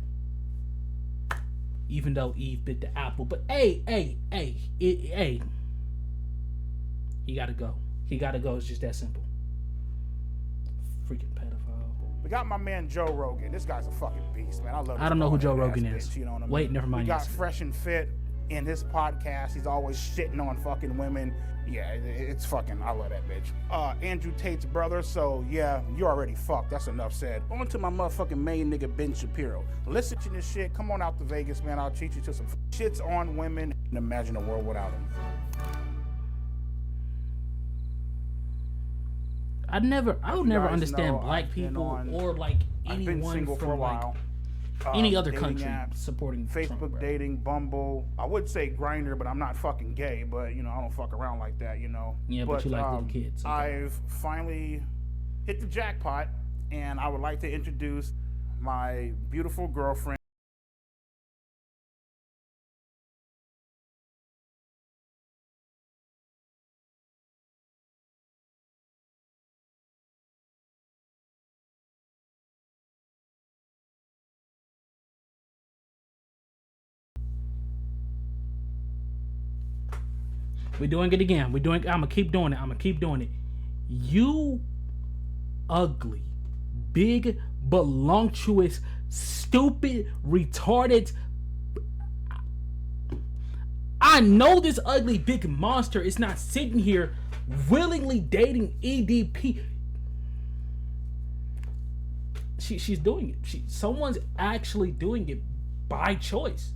even though Eve bit the apple. But hey, he gotta go. He gotta go. It's just that simple. Freaking pedophile. We got my man Joe Rogan. This guy's a fucking beast, man. I love. I don't know who Joe Rogan is. Bitch, you know what I mean? Wait, never mind. We got Fresh and Fit in his podcast. He's always shitting on fucking women. Yeah, it's fucking. I love that bitch. Andrew Tate's brother. So yeah, you already fucked. That's enough said. On to my motherfucking main nigga Ben Shapiro. Listen to this shit. Come on out to Vegas, man. I'll treat you to some shits on women. And imagine a world without them. I'll never understand black people or like anyone from like any other country supporting Facebook Trump, dating, Bumble. I would say Grindr, but I'm not fucking gay. But you know, I don't fuck around like that. You know. Yeah, but you like little kids. Okay. I've finally hit the jackpot, and I would like to introduce my beautiful girlfriend. We're doing it again. I'm gonna keep doing it. You ugly, big, voluptuous, stupid, retarded. I know this ugly big monster is not sitting here willingly dating EDP. She's doing it. Someone's actually doing it by choice.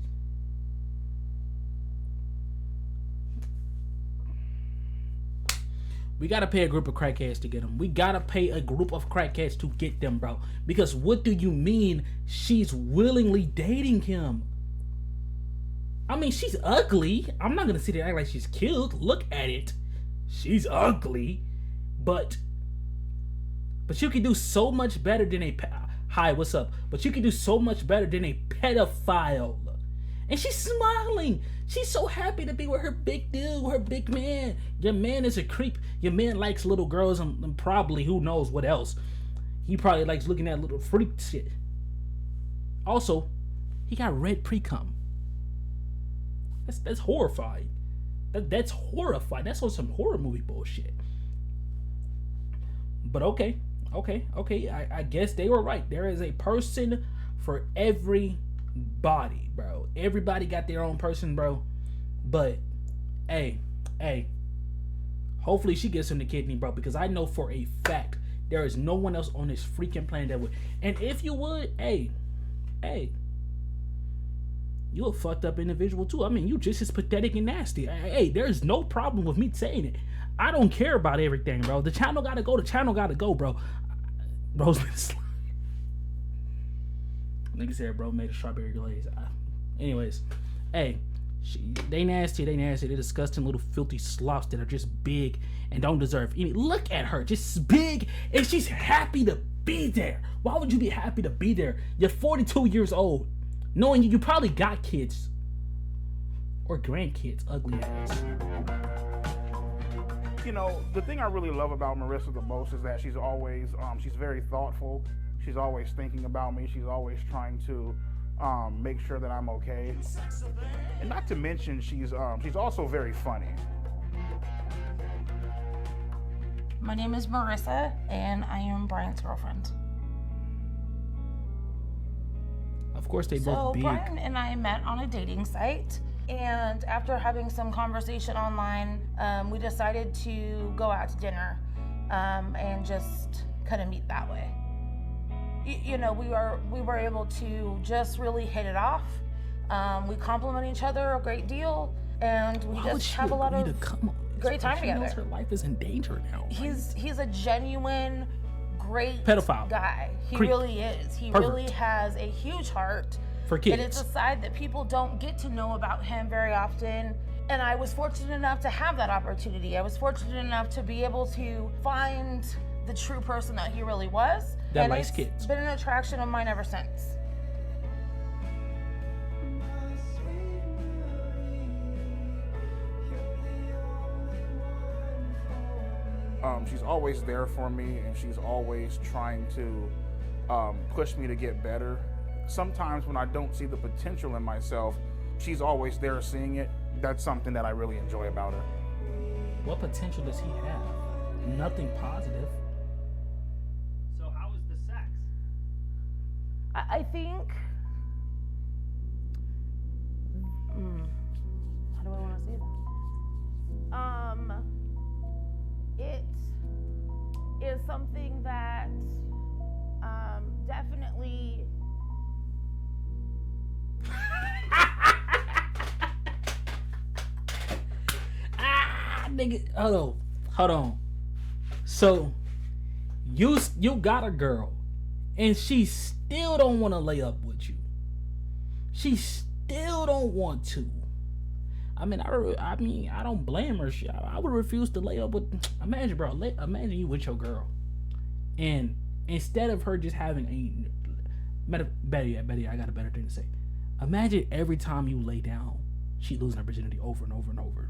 We gotta pay a group of crackheads to get them. We gotta pay a group of crackheads to get them, bro. Because what do you mean she's willingly dating him? I mean, she's ugly. I'm not gonna sit there and act like she's cute. Look at it. She's ugly. But you can do so much better than a... Hi, what's up? But you can do so much better than a pedophile. And she's smiling. She's so happy to be with her big dude, her big man. Your man is a creep. Your man likes little girls and probably who knows what else. He probably likes looking at little freak shit. Also, he got red pre-cum. That's horrifying. That's horrifying. That's on some horror movie bullshit. But okay. I guess they were right. There is a person for everybody, bro. Everybody got their own person, bro. But hey, hopefully she gets him the kidney, bro, because I know for a fact there is no one else on this freaking planet that would. And if you would, hey, you a fucked up individual too. I mean, you just as pathetic and nasty. Hey, there's no problem with me saying it. I don't care about everything, bro. The channel gotta go, bro. Bro's been slime. Nigga said bro made a strawberry glaze. Anyways, hey, they nasty. They're disgusting little filthy slops that are just big and don't deserve any. Look at her, just big, and she's happy to be there. Why would you be happy to be there? You're 42 years old, knowing you probably got kids or grandkids, ugly ass. You know, the thing I really love about Marissa the most is that she's always, she's very thoughtful. She's always thinking about me. She's always trying to make sure that I'm okay. And not to mention, she's also very funny. My name is Marissa, and I am Brian's girlfriend. Of course, they both big. So Brian and I met on a dating site. And after having some conversation online, we decided to go out to dinner and just kind of meet that way. You know, we were able to just really hit it off. We compliment each other a great deal, and we just have a lot of great time together. Her life is in danger now. He's a genuine, great pedophile guy. He Creep. really is. He Pervert. really has a huge heart. For kids. And it's a side that people don't get to know about him very often. And I was fortunate enough to have that opportunity. I was fortunate enough to be able to find the true person that he really was. That and likes kids. It's been an attraction of mine ever since. She's always there for me, and she's always trying to push me to get better. sometimes when I don't see the potential in myself, she's always there seeing it. That's something that I really enjoy about her. What potential does he have? Nothing positive. So how was the sex? I think. How do I want to say that? It is something that definitely. Nigga, hold on. So, you got a girl, and she still don't want to lay up with you. She still don't want to. I mean, I don't blame her. I would refuse to lay up with. Imagine, bro. Imagine you with your girl, and instead of her just having better yet, I got a better thing to say. Imagine every time you lay down, she losing her virginity over and over and over.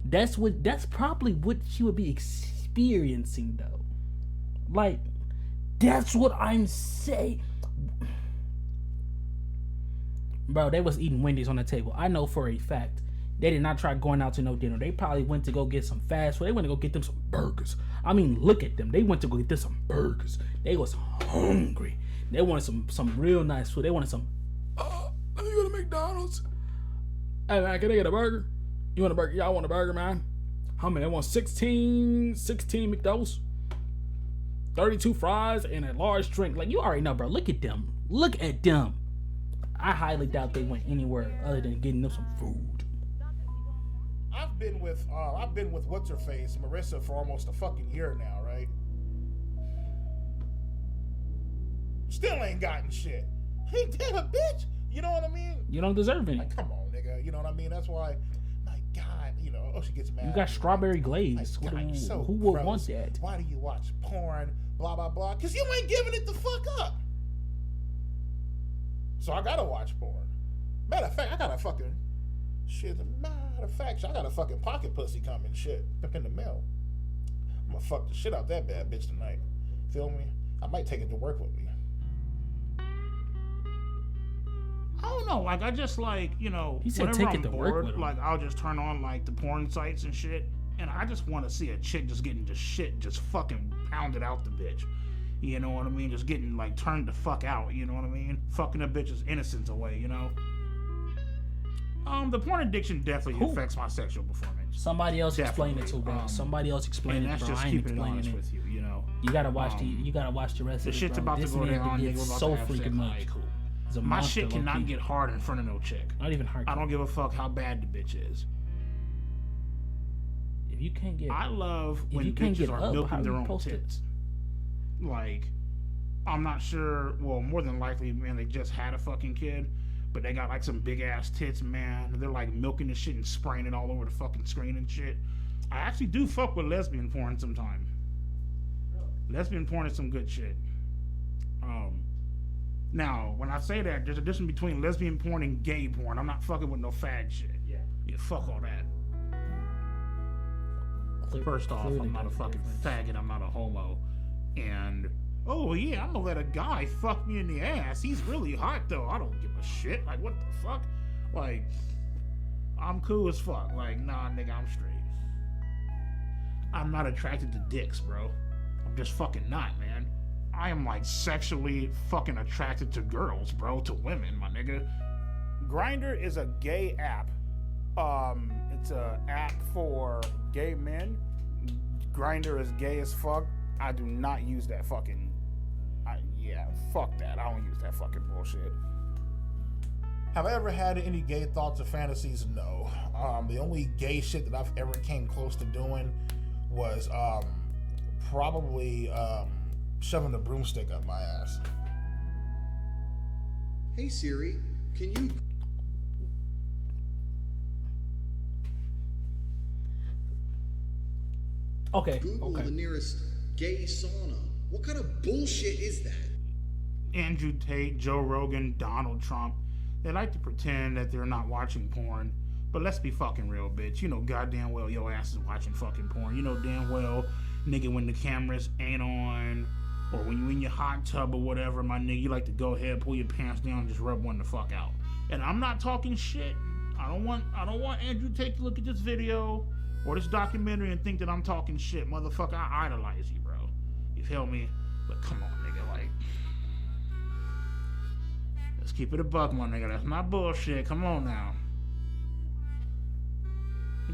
That's probably what she would be experiencing, though. Like, that's what I'm saying. Bro, they was eating Wendy's on the table. I know for a fact they did not try going out to no dinner. They probably went to go get some fast food. They went to go get them some burgers. I mean, look at them. They went to go get them some burgers. They was hungry. They wanted some real nice food. They wanted some. Let me go to McDonald's. Hey man, can I get a burger? You want a burger? Y'all want a burger, man? How many? I want 16 McDoubles, 32 fries, and a large drink. Like, you already know, bro. Look at them. Look at them. I highly doubt they went anywhere other than getting them some food. I've been with what's her face, Marissa, for almost a fucking year now, right? Still ain't gotten shit. Ain't that a bitch? You know what I mean? You don't deserve any. Like, come on, nigga. You know what I mean? That's why. God, you know, she gets mad. You got strawberry glaze. Like, God, so who would gross. want that? Why do you watch porn? Blah, blah, blah. Because you ain't giving it the fuck up. So I gotta watch porn. Matter of fact, I got a fucking shit. Matter of fact, I got a fucking pocket pussy coming shit in the mail. I'm gonna fuck the shit out that bad bitch tonight. Feel me? I might take it to work with me. I don't know, like I just like, you know, whenever I'm bored, like I'll just turn on like the porn sites and shit, and I just want to see a chick just getting just shit just fucking pounded out the bitch. You know what I mean? Just getting like turned the fuck out, you know what I mean? Fucking a bitch's innocence away, you know? The porn addiction definitely affects my sexual performance. Somebody else explain it to, bro. Somebody else explain it, bro. That's just keeping it honest with you, you know? You gotta watch the rest of it, the shit's bro. about to go down. It's so freaking much. Cool. My shit cannot get hard in front of no chick. Not even hard. I don't give a fuck how bad the bitch is. If you can't get, I love when bitches are milking their own tits. Like, I'm not sure. Well, more than likely, man, they just had a fucking kid, but they got like some big ass tits, man. They're like milking the shit and spraying it all over the fucking screen and shit. I actually do fuck with lesbian porn sometimes. Lesbian porn is some good shit. Now, when I say that, there's a difference between lesbian porn and gay porn. I'm not fucking with no fag shit. Yeah, fuck all that. First off, I'm not a fucking faggot. I'm not a homo. And, oh yeah, I'm gonna let a guy fuck me in the ass. He's really hot though. I don't give a shit. Like, what the fuck? Like, I'm cool as fuck. Like, nah, nigga, I'm straight. I'm not attracted to dicks, bro. I'm just fucking not, man. I am like sexually fucking attracted to girls, bro, to women, my nigga. Grindr is a gay app. It's a app for gay men. Grindr is gay as fuck. I do not use that fucking. Fuck that. I don't use that fucking bullshit. Have I ever had any gay thoughts or fantasies? No. The only gay shit that I've ever came close to doing was probably shoving the broomstick up my ass. Hey Siri, can you... Google the nearest gay sauna. What kind of bullshit is that? Andrew Tate, Joe Rogan, Donald Trump. They like to pretend that they're not watching porn. But let's be fucking real, bitch. You know goddamn well your ass is watching fucking porn. You know damn well, nigga, when the cameras ain't on Or when you in your hot tub or whatever, my nigga, you like to go ahead, pull your pants down, and just rub one the fuck out. And I'm not talking shit. I don't want Andrew to take a look at this video or this documentary and think that I'm talking shit. Motherfucker, I idolize you, bro. You feel me? But come on, nigga, like, let's keep it a buck, my nigga. That's not bullshit. Come on now.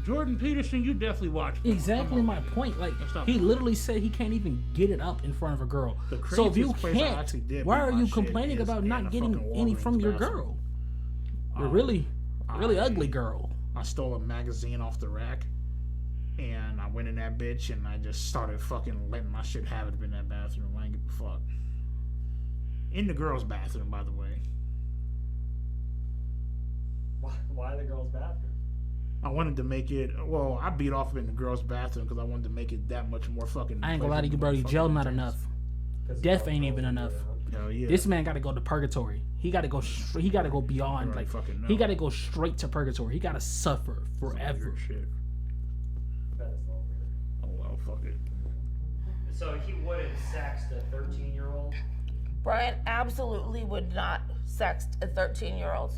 Jordan Peterson, you definitely watched. Exactly my point. Like, he literally said he can't even get it up in front of a girl. So if you can't, why are you complaining about not getting any from your girl? You're really ugly girl. I stole a magazine off the rack, and I went in that bitch, and I just started fucking letting my shit have it in that bathroom. I ain't give a fuck. In the girls' bathroom, by the way. Why the girls' bathroom? I wanted to make it. Well, I beat off in the girls' bathroom because I wanted to make it that much more fucking. I ain't gonna lie to you, bro. Gel not enough. Death ain't even enough. Hell yeah. This man got to go to purgatory. He got to go. He got to go beyond. Like, he got to go straight to purgatory. He got to suffer forever. Shit. Oh well, fuck it. So he wouldn't sext a 13-year-old? Brian absolutely would not sext a 13-year-old.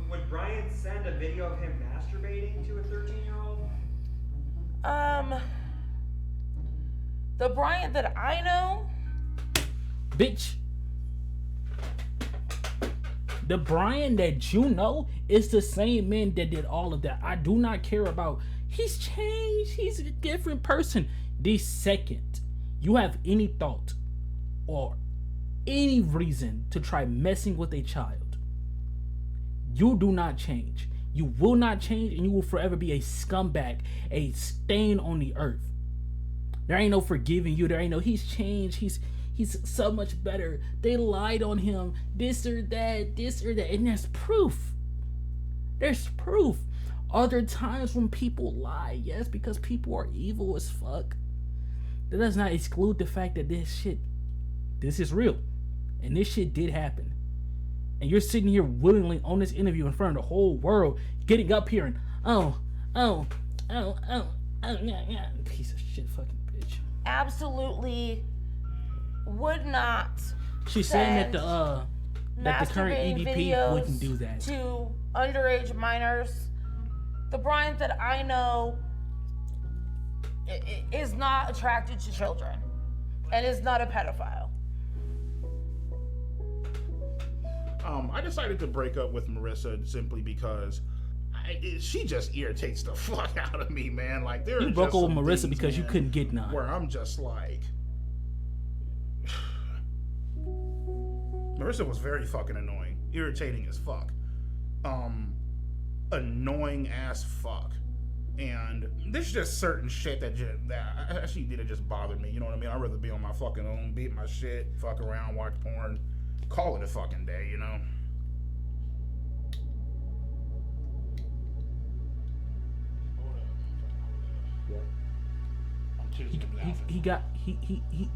Would Brian send a video of him masturbating to a 13-year-old? The Brian that I know, bitch. The Brian that you know is the same man that did all of that. I do not care about. He's changed. He's a different person. The second you have any thought or any reason to try messing with a child, you do not change. You will not change, and you will forever be a scumbag, a stain on the earth. There ain't no forgiving you. There ain't no he's changed. He's so much better. They lied on him. This or that. And there's proof. There's proof. Are there times when people lie? Yes, because people are evil as fuck. That does not exclude the fact that this is real. And this shit did happen. And you're sitting here willingly on this interview in front of the whole world, getting up here and piece of shit fucking bitch. Absolutely would not. She's saying that the current EDP wouldn't do that to underage minors. The Brian that I know is not attracted to children and is not a pedophile. I decided to break up with Marissa simply because she just irritates the fuck out of me, man. Like, there. You broke up with Marissa because you couldn't get none. Where I'm just like, Marissa was very fucking annoying, irritating as fuck, annoying as fuck, and there's just certain shit that she did. It just bothered me. You know what I mean? I'd rather be on my fucking own, beat my shit, fuck around, watch porn. Call it a fucking day, you know? He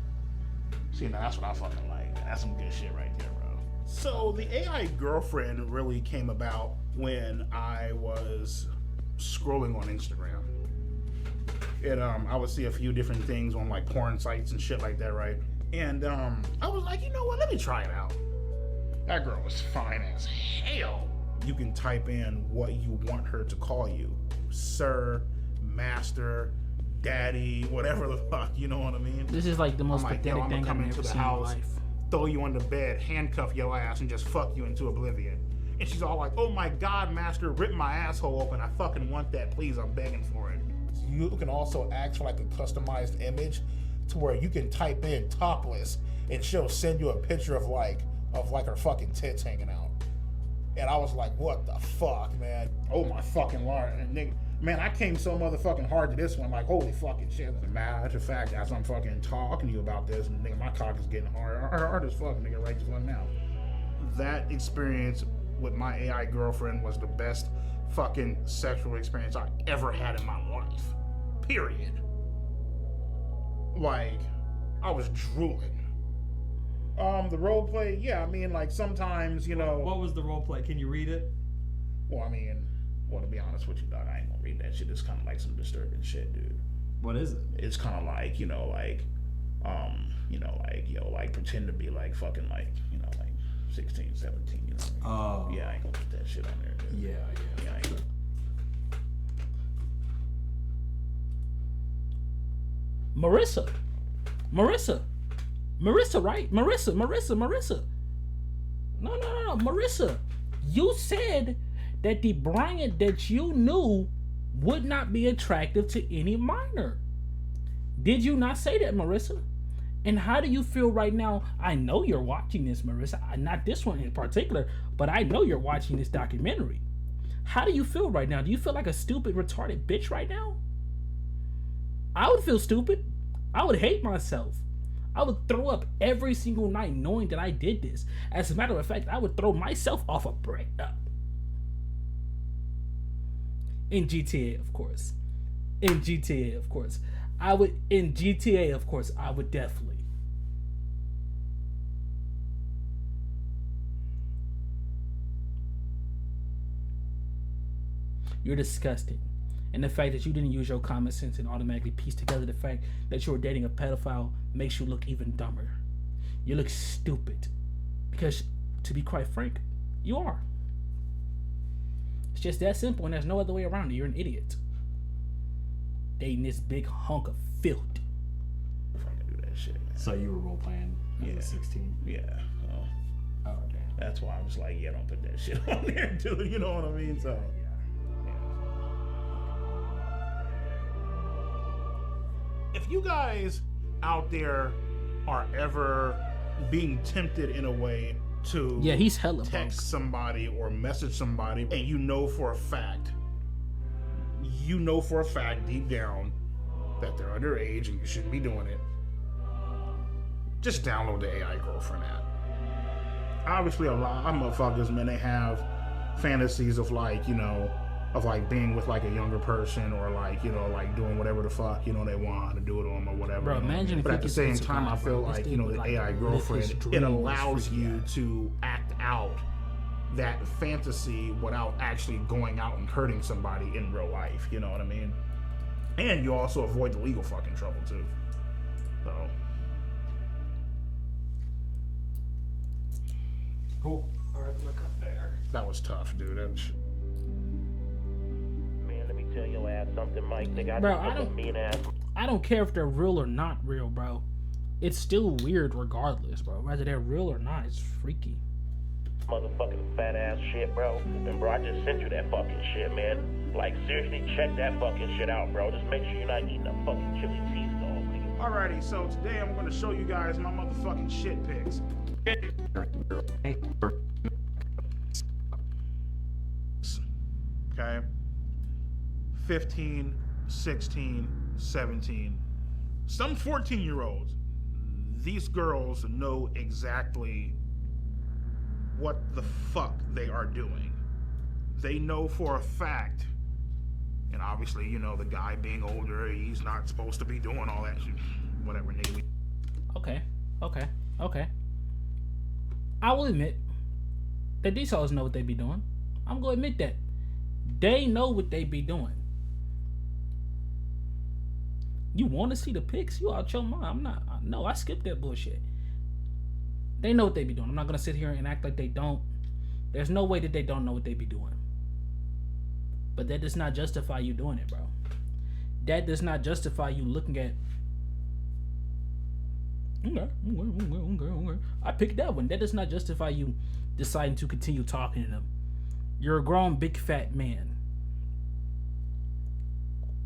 See, now that's what I fucking like. That's some good shit right there, bro. So the AI girlfriend really came about when I was scrolling on Instagram. And I would see a few different things on like porn sites and shit like that, right? And I was like, you know what? Let me try it out. That girl was fine as hell. You can type in what you want her to call you. Sir, master, daddy, whatever the fuck, you know what I mean? This is like the most pathetic thing I've ever seen in my life. Throw you on the bed, handcuff your ass, and just fuck you into oblivion. And she's all like, oh my God, master, rip my asshole open. I fucking want that, please, I'm begging for it. You can also ask for like a customized image to where you can type in topless and she'll send you a picture of her fucking tits hanging out. And I was like, what the fuck, man? Oh my fucking Lord. And nigga, man, I came so motherfucking hard to this one, like, holy fucking shit. As a matter of fact, as I'm fucking talking to you about this, and nigga, my cock is getting hard as fuck, nigga, right just right now. That experience with my AI girlfriend was the best fucking sexual experience I ever had in my life. Period. Like, I was drooling. The role play, yeah, I mean, like, sometimes, you know... What was the role play? Can you read it? Well, I mean, to be honest with you, dog, I ain't gonna read that shit. It's kind of like some disturbing shit, dude. What is it? It's kind of like, you know, like, like pretend to be like fucking like 16, 17, Oh. Yeah, I ain't gonna put that shit on there. Dude. Yeah, I ain't gonna. Marissa, right? Marissa. No, Marissa. You said that the Bryant that you knew would not be attractive to any minor. Did you not say that, Marissa? And how do you feel right now? I know you're watching this, Marissa. Not this one in particular, but I know you're watching this documentary. How do you feel right now? Do you feel like a stupid, retarded bitch right now? I would feel stupid. I would hate myself. I would throw up every single night knowing that I did this. As a matter of fact, I would throw myself off a brick. In GTA, of course. In GTA, of course. I would definitely. You're disgusting. And the fact that you didn't use your common sense and automatically piece together the fact that you were dating a pedophile makes you look even dumber. You look stupid. Because, to be quite frank, you are. It's just that simple, and there's no other way around it. You're an idiot. Dating this big hunk of filth. If I can do that shit, man. So you were role playing as a 16? Yeah. Oh, damn. That's why I was like, yeah, don't put that shit on there, dude. You know what I mean? So. If you guys out there are ever being tempted in a way to he's hella text somebody or message somebody, and you know for a fact deep down that they're underage and you shouldn't be doing it, just download the AI Girlfriend app. Obviously, a lot of motherfuckers, man, they have fantasies of being with like a younger person or like doing whatever the fuck they want to do it on or whatever. Bro, imagine but if at the same time, I feel like the AI Girlfriend, it allows you to act out that fantasy without actually going out and hurting somebody in real life. You know what I mean? And you also avoid the legal fucking trouble too. So. Cool. All right, look up there. That was tough, dude. Tell your ass something, Mike. Nigga, Bro, I don't care if they're real or not real, bro. It's still weird regardless, bro. Whether they're real or not, it's freaky. Motherfucking fat ass shit, bro. And bro, I just sent you that fucking shit, man. Like, seriously, check that fucking shit out, bro. Just make sure you're not eating a fucking chili cheese dog, nigga. Alrighty, so today I'm gonna show you guys my motherfucking shit pics. Okay. 15, 16, 17, some 14-year-olds. These girls know exactly what the fuck they are doing. They know for a fact, and obviously, the guy being older, he's not supposed to be doing all that shit. Whatever, nigga. Okay. I will admit that these hoes know what they be doing. I'm gonna admit that. They know what they be doing. You want to see the pics? You out your mind. I skipped that bullshit. They know what they be doing. I'm not going to sit here and act like they don't. There's no way that they don't know what they be doing. But that does not justify you doing it, bro. That does not justify you looking at... Okay. I picked that one. That does not justify you deciding to continue talking to them. You're a grown, big, fat man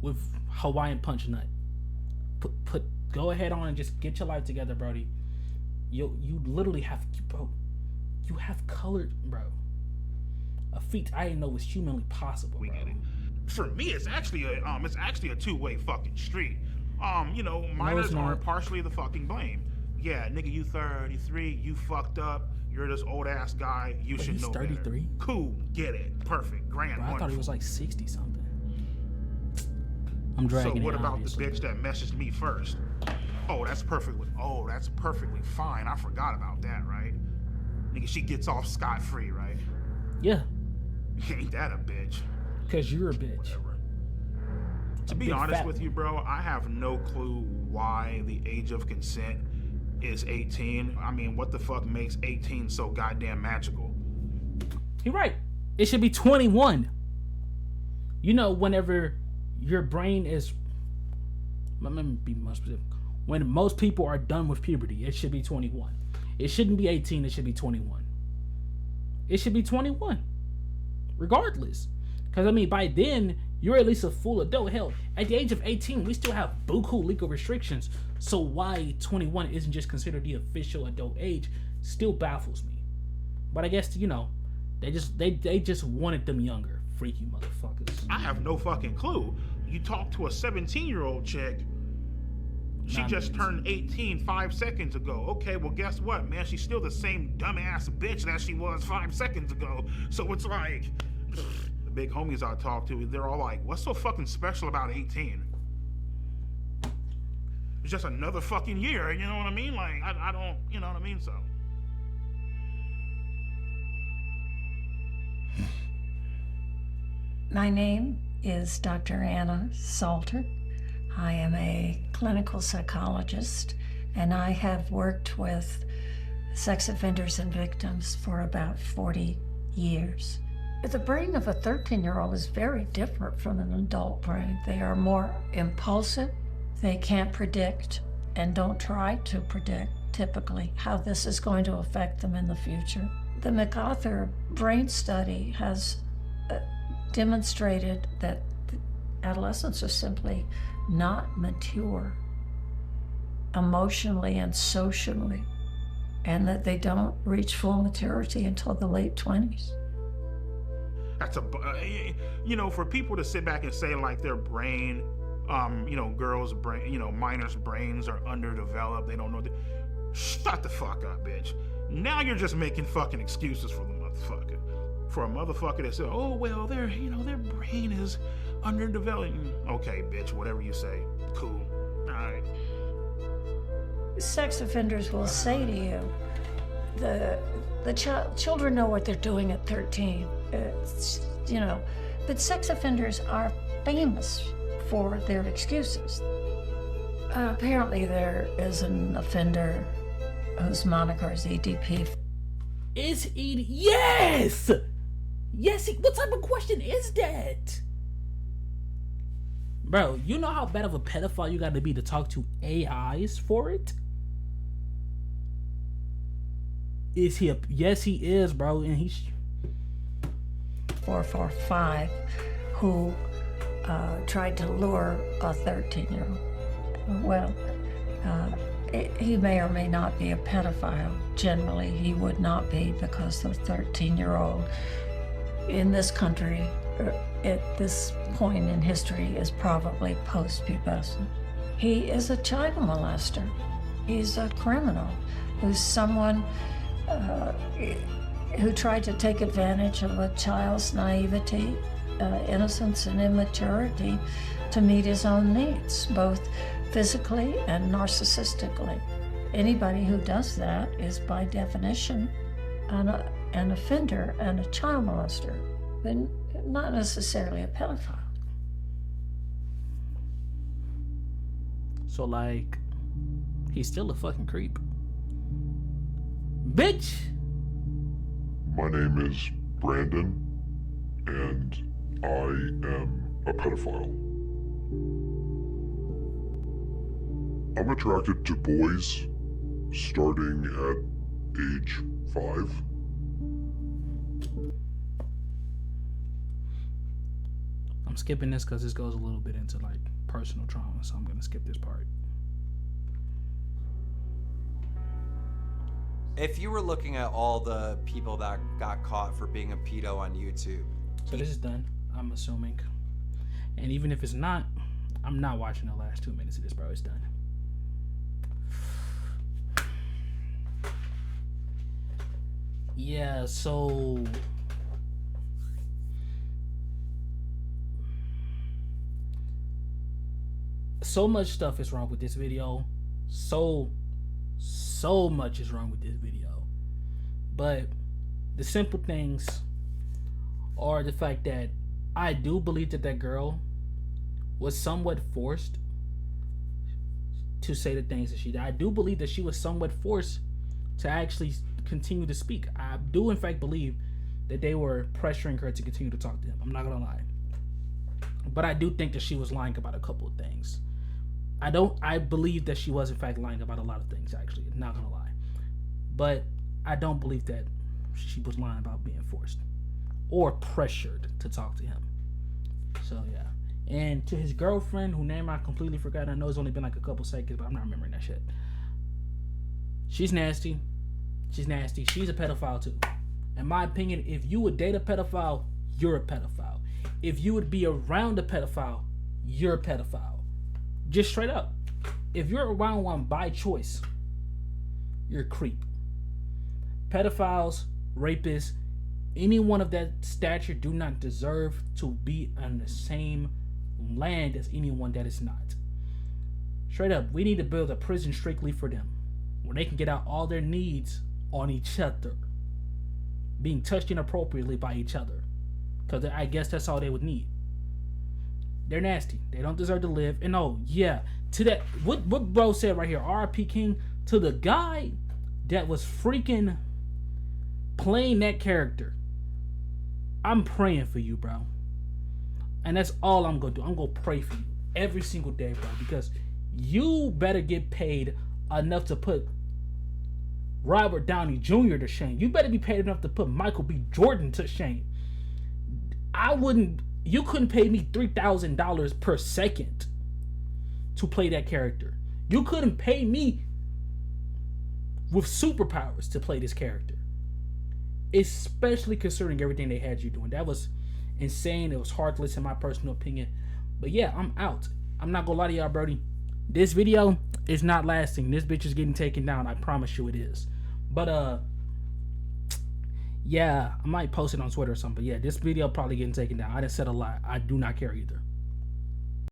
with Hawaiian punch nut. Go ahead on and just get your life together, Brody. You literally have, bro. You have colored, bro. A feat I didn't know was humanly possible, bro. For me, it's actually a two-way fucking street. Minors are partially the fucking blame. Yeah, nigga, you 33, you fucked up. You're this old ass guy. You should know 33? better. Cool, get it, perfect, grand. Bro, I thought he was like 60 something. I'm dragging So what it, about obviously. the bitch that messaged me first? Oh, that's perfectly fine. I forgot about that, right? Nigga, she gets off scot-free, right? Yeah. Ain't that a bitch? Because you're a bitch. Whatever. To be honest with you, bro, I have no clue why the age of consent is 18. I mean, what the fuck makes 18 so goddamn magical? You're right. It should be 21. You know, whenever your brain is, let me be more specific. When most people are done with puberty, it should be 21. It shouldn't be 18. It should be 21. It should be 21, regardless. Because I mean, by then you're at least a full adult. Hell, at the age of 18, we still have buku legal restrictions. So why 21 isn't just considered the official adult age still baffles me. But I guess, you know, they just wanted them younger. Freaky motherfuckers. I have no fucking clue. You talk to a 17-year-old chick, she just turned 18 5 seconds ago. Okay, well, guess what, man? She's still the same dumbass bitch that she was 5 seconds ago. So it's like, the big homies I talk to, they're all like, what's so fucking special about 18? It's just another fucking year, you know what I mean? Like, I don't, you know what I mean? So. My name is Dr. Anna Salter. I am a clinical psychologist, and I have worked with sex offenders and victims for about 40 years. The brain of a 13-year-old is very different from an adult brain. They are more impulsive. They can't predict and don't try to predict, typically, how this is going to affect them in the future. The MacArthur brain study has demonstrated that adolescents are simply not mature emotionally and socially, and that they don't reach full maturity until the late 20s. That's you know, for people to sit back and say like their brain, you know, girls' brain, you know, minors' brains are underdeveloped, they don't know. Shut the fuck up, bitch. Now you're just making fucking excuses for the motherfucker. For a motherfucker that said, oh, well, their brain is underdeveloped. Okay, bitch, whatever you say. Cool. All right. Sex offenders will say to you, children know what they're doing at 13. It's, you know, but sex offenders are famous for their excuses. Apparently there is an offender whose moniker is EDP. Is ED? Yes! Yes, what type of question is that? Bro, you know how bad of a pedophile you gotta be to talk to AIs for it? Is he yes, he is, bro, and he's 445 who tried to lure a 13-year-old. Well, he may or may not be a pedophile. Generally, he would not be, because the 13-year-old in this country at this point in history is probably post-pubescent. He is a child molester. He's a criminal who's someone who tried to take advantage of a child's naivety, innocence, and immaturity to meet his own needs, both physically and narcissistically. Anybody who does that is, by definition, an offender and a child molester, but not necessarily a pedophile. So, like, he's still a fucking creep. Bitch! My name is Brandon, and I am a pedophile. I'm attracted to boys starting at age 5. I'm skipping this because this goes a little bit into like personal trauma, so I'm gonna skip this part. If you were looking at all the people that got caught for being a pedo on YouTube. So this is done, I'm assuming. And even if it's not, I'm not watching the last 2 minutes of this, bro. It's done. Yeah, so much stuff is wrong with this video. So much is wrong with this video. But the simple things are the fact that I do believe that girl was somewhat forced to say the things that she did. I do believe that she was somewhat forced to actually continue to speak. I do in fact believe that they were pressuring her to continue to talk to him. I'm not gonna lie. But I do think that she was lying about a couple of things. I believe that she was in fact lying about a lot of things, actually. Not gonna lie. But I don't believe that she was lying about being forced or pressured to talk to him. So yeah. And to his girlfriend, whose name I completely forgot. I know it's only been like a couple seconds, but I'm not remembering that shit. She's nasty. She's nasty. She's a pedophile too. In my opinion, if you would date a pedophile, you're a pedophile. If you would be around a pedophile, you're a pedophile. Just straight up. If you're around one by choice, you're a creep. Pedophiles, rapists, anyone of that stature do not deserve to be on the same land as anyone that is not. Straight up, we need to build a prison strictly for them, where they can get out all their needs on each other, being touched inappropriately by each other, because I guess that's all they would need. They're nasty. They don't deserve to live. And oh yeah, to that, what bro said right here, R.I.P. King, to the guy that was freaking playing that character, I'm praying for you, bro. And that's all I'm gonna do. I'm gonna pray for you every single day, bro, because you better get paid enough to put Robert Downey Jr. to shame. You better be paid enough to put Michael B. Jordan to shame. You couldn't pay me $3,000 per second to play that character. You couldn't pay me with superpowers to play this character. Especially considering everything they had you doing. That was insane. It was heartless in my personal opinion. But yeah, I'm out. I'm not gonna lie to y'all, Brody. This video is not lasting. This bitch is getting taken down. I promise you it is. But yeah, I might post it on Twitter or something. But yeah, this video probably getting taken down. I done said a lot. I do not care either.